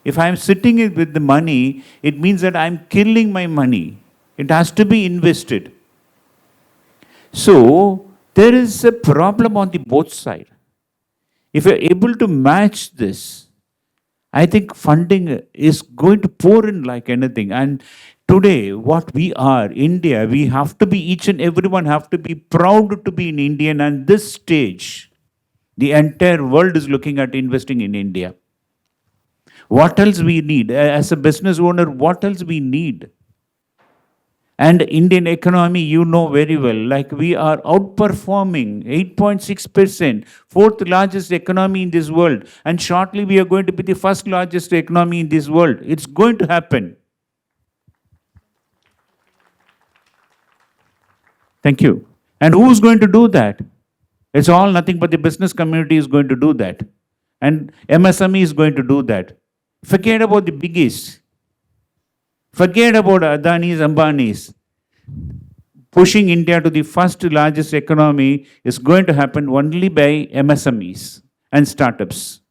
If I'm sitting with the money, it means that I'm killing my money. It has to be invested. So, there is a problem on the both sides. If you're able to match this, I think funding is going to pour in like anything. And today, what we are, India, we have to be, each and everyone have to be proud to be an Indian. And this stage, the entire world is looking at investing in India. What else we need? As a business owner, what else we need? And Indian economy, you know very well, like we are outperforming 8.6%, fourth largest economy in this world. And shortly we are going to be the first largest economy in this world. It's going to happen. Thank you. And who's going to do that? It's all nothing but the business community is going to do that. And MSME is going to do that. Forget about the biggies. Forget about Adani's, Ambani's. Pushing India to the first largest economy is going to happen only by MSMEs and startups.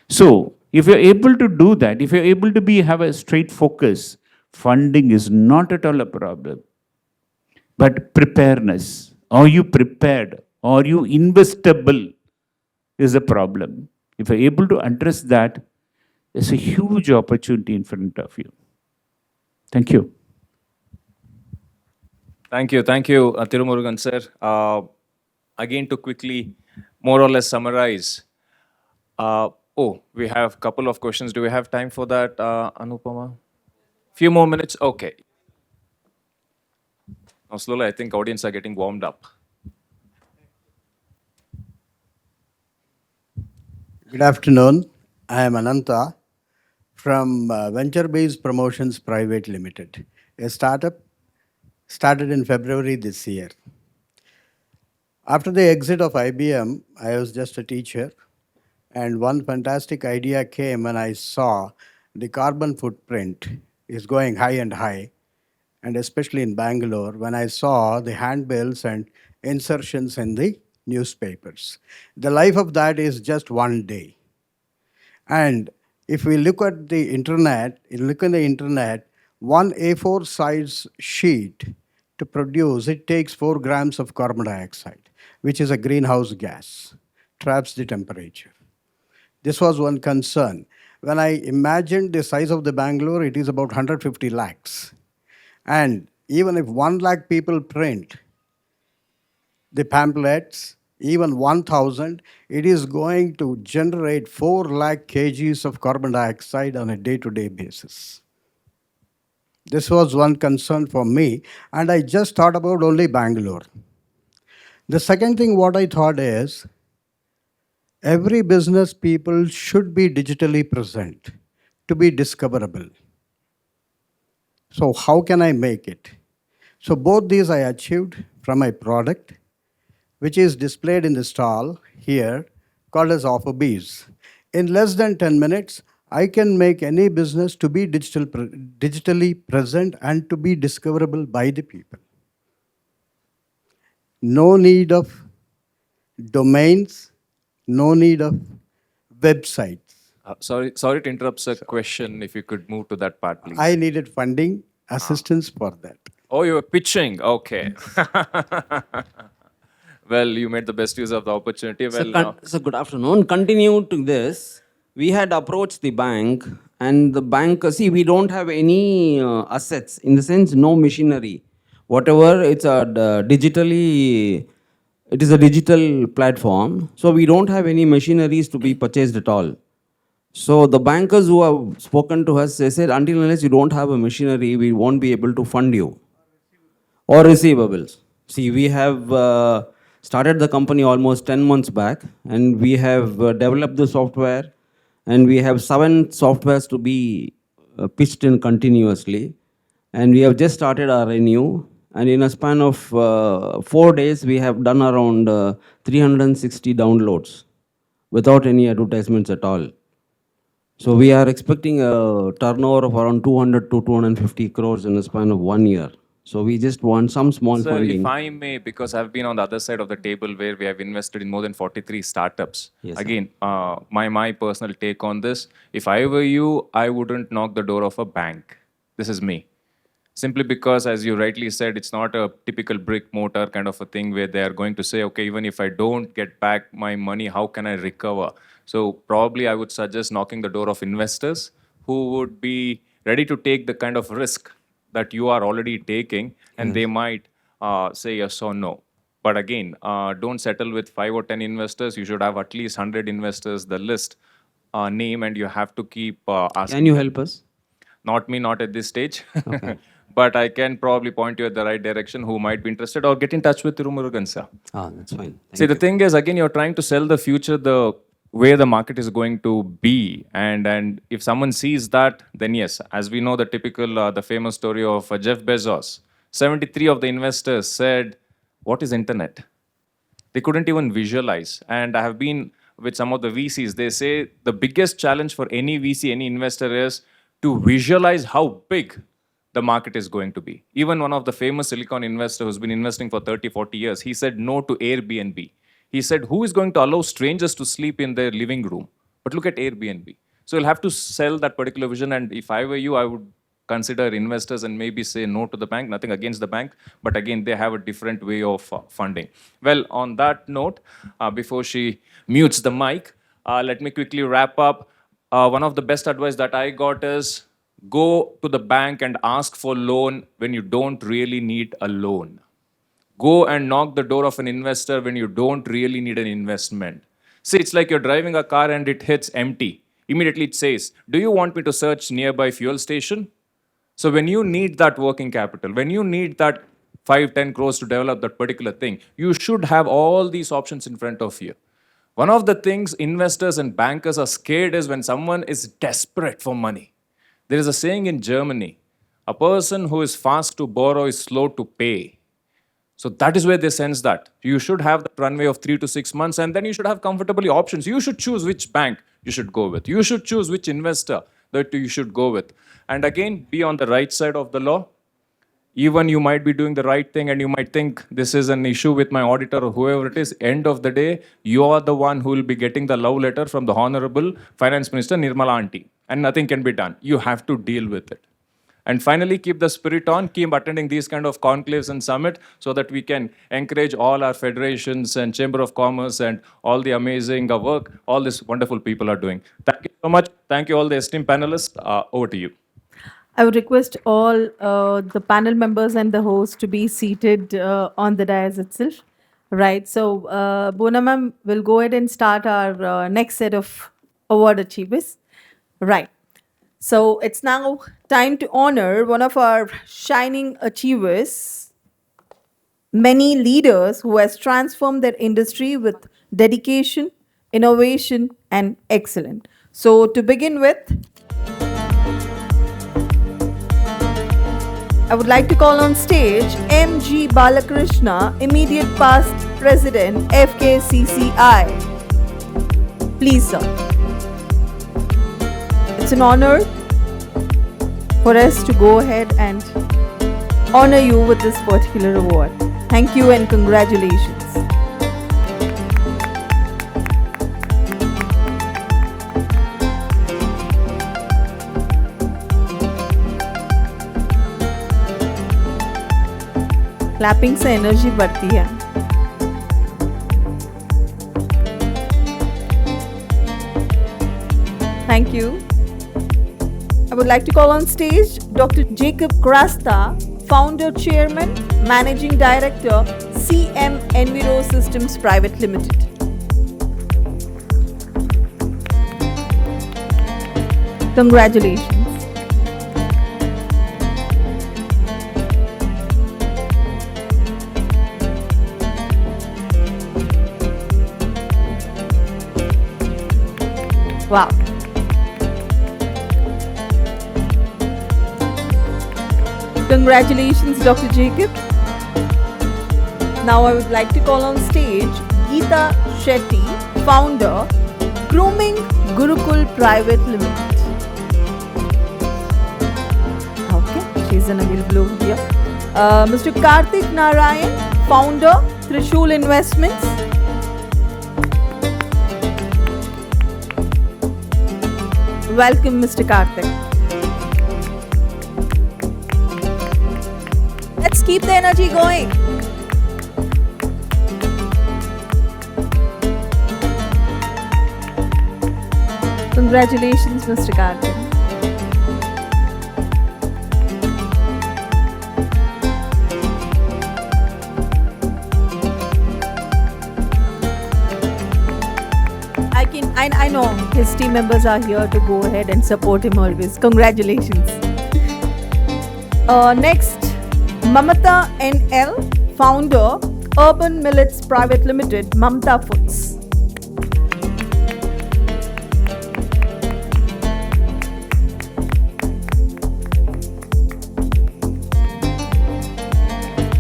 So, if you're able to do that, if you're able to have a straight focus, funding is not at all a problem. But preparedness, are you prepared? Are you investable is a problem. If you're able to address that, there's a huge opportunity in front of you. Thank you. Thank you, Tumurugan sir. Again, to quickly, more or less summarize. We have a couple of questions. Do we have time for that, Anupama? Few more minutes? Okay. Now, slowly, I think audience are getting warmed up. Good afternoon. I am Ananta from Venture Based Promotions Private Limited, a startup started in February this year. After the exit of IBM, I was just a teacher, and one fantastic idea came when I saw the carbon footprint is going high and high, and especially in Bangalore, when I saw the handbills and insertions in the newspapers. The life of that is just one day. And if we look at the internet, one A4 size sheet to produce, it takes 4 grams of carbon dioxide, which is a greenhouse gas, traps the temperature. This was one concern. When I imagined the size of the Bangalore, it is about 150 lakhs. And even if 1 lakh people print the pamphlets, even 1,000, it is going to generate 4 lakh kgs of carbon dioxide on a day-to-day basis. This was one concern for me, and I just thought about only Bangalore. The second thing what I thought is, every business people should be digitally present to be discoverable. So how can I make it? So both these I achieved from my product, which is displayed in the stall here, called as Offer Bees. In less than 10 minutes, I can make any business to be digitally present and to be discoverable by the people. No need of domains, no need of websites. Sorry to interrupt, sir. Question, if you could move to that part, please. I needed funding assistance for that. Oh, you were pitching. Okay. Well, you made the best use of the opportunity. So good afternoon. Continue to this. We had approached the bank, and the bank, we don't have any assets, in the sense, no machinery. Whatever, it is a digital platform. So we don't have any machineries to be purchased at all. So the bankers who have spoken to us, they said, until unless you don't have a machinery, we won't be able to fund you. Or receivables. See, we have started the company almost 10 months back, and we have developed the software, and we have 7 softwares to be pitched in continuously. And we have just started our renew, and in a span of 4 days, we have done around 360 downloads without any advertisements at all. So we are expecting a turnover of around 200 to 250 crores in a span of 1 year. So we just want some small Sir, funding. if I may, because I've been on the other side of the table where we have invested in more than 43 startups. Yes, Again, my personal take on this, if I were you, I wouldn't knock the door of a bank. This is me. Simply because, as you rightly said, it's not a typical brick mortar kind of a thing where they are going to say, okay, even if I don't get back my money, how can I recover? So probably I would suggest knocking the door of investors who would be ready to take the kind of risk that you are already taking, and they might say yes or no. But again, don't settle with 5 or 10 investors. You should have at least 100 investors, the list, name, and you have to keep asking. Can you help us? Not me, not at this stage. Okay. But I can probably point you at the right direction who might be interested, or get in touch with Tumurugan, sir. That's fine. See, the thing is, again, you're trying to sell the future, the where the market is going to be. And if someone sees that, then yes, as we know the typical, the famous story of Jeff Bezos. 73 of the investors said, what is internet? They couldn't even visualize. And I have been with some of the VCs. They say the biggest challenge for any VC, any investor is to visualize how big the market is going to be. Even one of the famous Silicon investors who's been investing for 30, 40 years, he said no to Airbnb. He said, who is going to allow strangers to sleep in their living room? But look at Airbnb. So you'll have to sell that particular vision. And if I were you, I would consider investors and maybe say no to the bank. Nothing against the bank, but again, they have a different way of funding. Well, on that note, before she mutes the mic, let me quickly wrap up. One of the best advice that I got is go to the bank and ask for loan when you don't really need a loan. Go and knock the door of an investor when you don't really need an investment. See, it's like you're driving a car and it hits empty. Immediately it says, do you want me to search nearby fuel station? So when you need that working capital, when you need that 5-10 crores to develop that particular thing, you should have all these options in front of you. One of the things investors and bankers are scared is when someone is desperate for money. There is a saying in Germany, a person who is fast to borrow is slow to pay. So that is where they sense that. You should have the runway of 3 to 6 months, and then you should have comfortably options. You should choose which bank you should go with. You should choose which investor that you should go with. And again, be on the right side of the law. Even you might be doing the right thing and you might think this is an issue with my auditor or whoever it is. End of the day, you are the one who will be getting the love letter from the Honorable Finance Minister Nirmala Aunty. And nothing can be done. You have to deal with it. And finally, keep the spirit on, keep attending these kind of conclaves and summit so that we can encourage all our federations and Chamber of Commerce and all the amazing work all these wonderful people are doing. Thank you so much. Thank you all the esteemed panelists. Over to you. I would request all the panel members and the host to be seated on the dais itself. Right. So, Bona ma'am will go ahead and start our next set of award achievers. Right. So, it's now time to honor one of our shining achievers, many leaders who has transformed their industry with dedication, innovation, and excellence. So, to begin with, I would like to call on stage M.G. Balakrishna, immediate past president, FKCCI. Please, sir. It's an honor for us to go ahead and honor you with this particular award. Thank you and congratulations. Clapping से energy बढ़ती है. Thank you. I would like to call on stage Dr. Jacob Krasta, Founder, Chairman, Managing Director, CM Enviro Systems Private Limited. Congratulations. Wow. Congratulations, Dr. Jacob. Now I would like to call on stage Geeta Shetty, Founder, Grooming Gurukul Private Limited. Okay, she's unavailable over here. Mr. Karthik Narayan, Founder, Trishul Investments. Welcome, Mr. Karthik. Let's keep the energy going. Congratulations, Mr. Karthik. I know his team members are here to go ahead and support him always. Congratulations. Next, Mamata NL, Founder, Urban Millets Private Limited, Mamta Foods.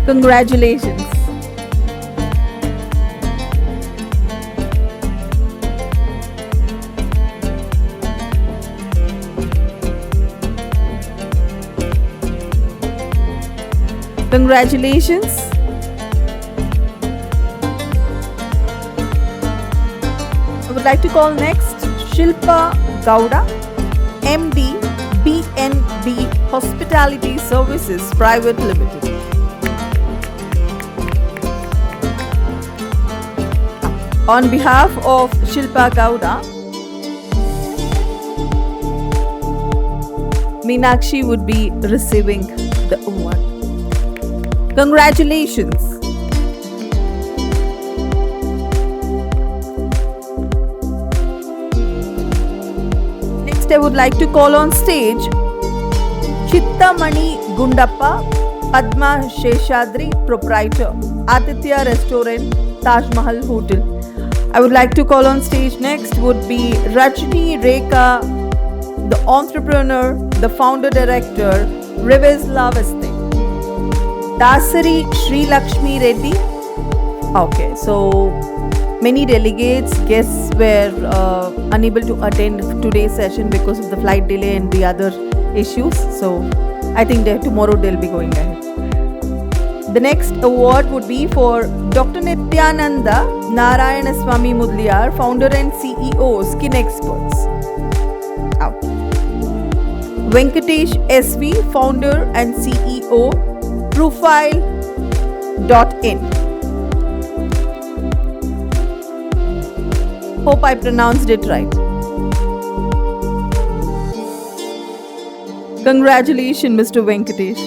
Congratulations. Congratulations. I would like to call next Shilpa Gowda, MD, BNB Hospitality Services Private Limited. On behalf of Shilpa Gowda, Meenakshi would be receiving the award. Congratulations. Next, I would like to call on stage Chittamani Gundappa, Padma Sheshadri, proprietor, Aditya Restaurant, Taj Mahal Hotel. I would like to call on stage next would be Rajni Rekha, the entrepreneur, the founder director, Rivers Laveste. Dasari Sri Lakshmi Reddy. Okay, so many delegates, guests were unable to attend today's session because of the flight delay and the other issues. So I think that tomorrow they'll be going ahead. The next award would be for Dr. Nityananda Narayana Swami Mudliar, founder and CEO, Skin Experts. Out. Venkatesh SV, founder and CEO, Profile.in. Hope I pronounced it right. Congratulations, Mr. Venkatesh.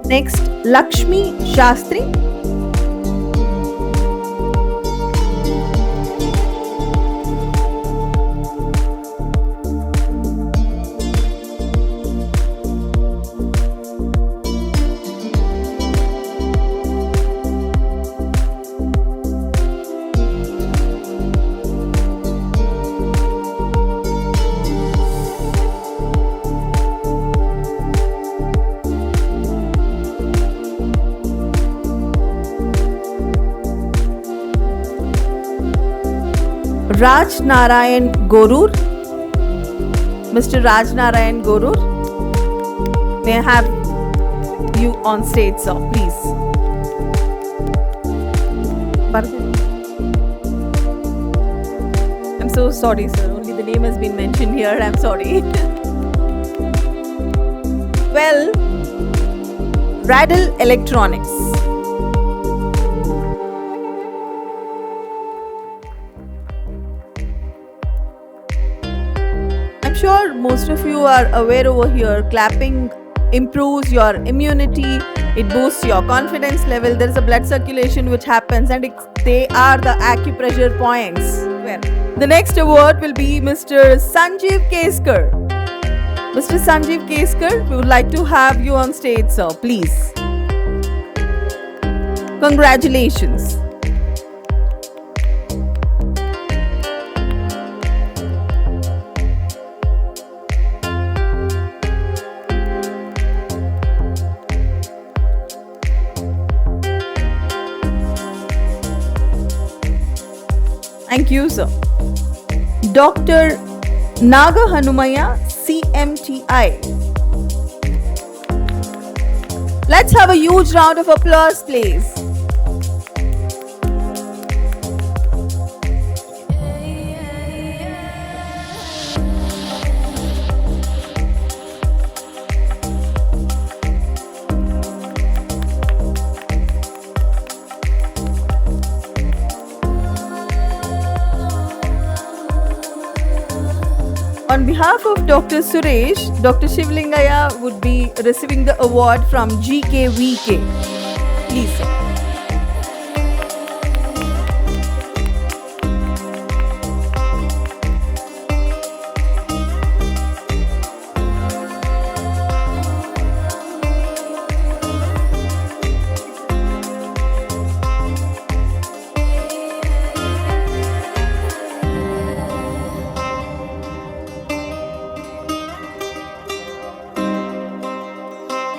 Next, Lakshmi Shastri. Raj Narayan Gorur. Mr. Raj Narayan Gorur, may I have you on stage, sir, please. I'm so sorry, sir. Only the name has been mentioned here. I'm sorry. Well, Radel Electronics. I'm sure most of you are aware over here, clapping improves your immunity, it boosts your confidence level. There is a blood circulation which happens, and they are the acupressure points. Well, the next award will be Mr. Sanjeev Keskar. Mr. Sanjeev Keskar, we would like to have you on stage, sir, please. Congratulations. Thank you, sir. Dr. Naga Hanumaya, CMTI. Let's have a huge round of applause, please. On behalf of Dr. Suresh, Dr. Shivlingaya would be receiving the award from GKVK. Please, sir.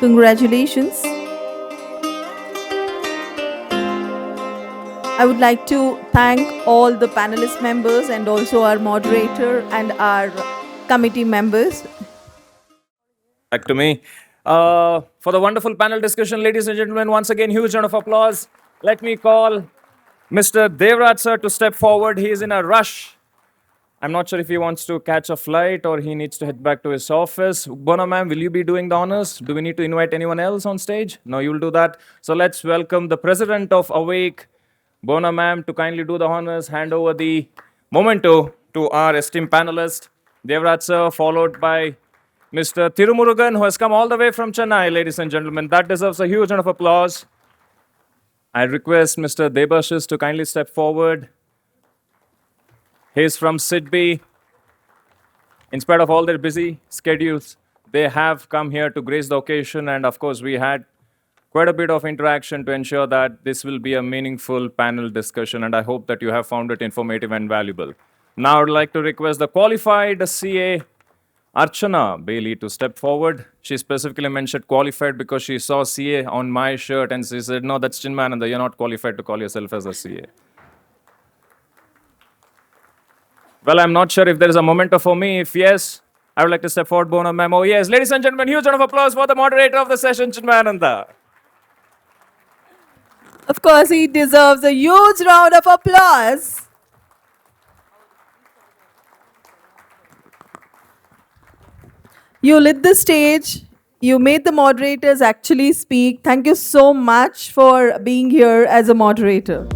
Congratulations. I would like to thank all the panelist members and also our moderator and our committee members. Back to me. For the wonderful panel discussion, ladies and gentlemen, once again, huge round of applause. Let me call Mr. Devraj sir to step forward. He is in a rush. I'm not sure if he wants to catch a flight or he needs to head back to his office. Bona ma'am, will you be doing the honors? Do we need to invite anyone else on stage? No, you'll do that. So let's welcome the president of Awake, Bona ma'am, to kindly do the honors, hand over the memento to our esteemed panelist, Devraj sir, followed by Mr. Tumurugan, who has come all the way from Chennai, ladies and gentlemen. That deserves a huge round of applause. I request Mr. Debashis to kindly step forward. He's from Sidby. In spite of all their busy schedules, they have come here to grace the occasion. And of course, we had quite a bit of interaction to ensure that this will be a meaningful panel discussion. And I hope that you have found it informative and valuable. Now, I would like to request the qualified CA, Archana Bailey, to step forward. She specifically mentioned qualified because she saw CA on my shirt and she said, no, that's Chinmayananda, you're not qualified to call yourself as a CA. Well, I'm not sure if there is a memento for me. If yes, I would like to step forward, Bona ma'am. Oh yes, ladies and gentlemen, huge round of applause for the moderator of the session, Chinmayananda. Of course, he deserves a huge round of applause. You lit the stage. You made the moderators actually speak. Thank you so much for being here as a moderator.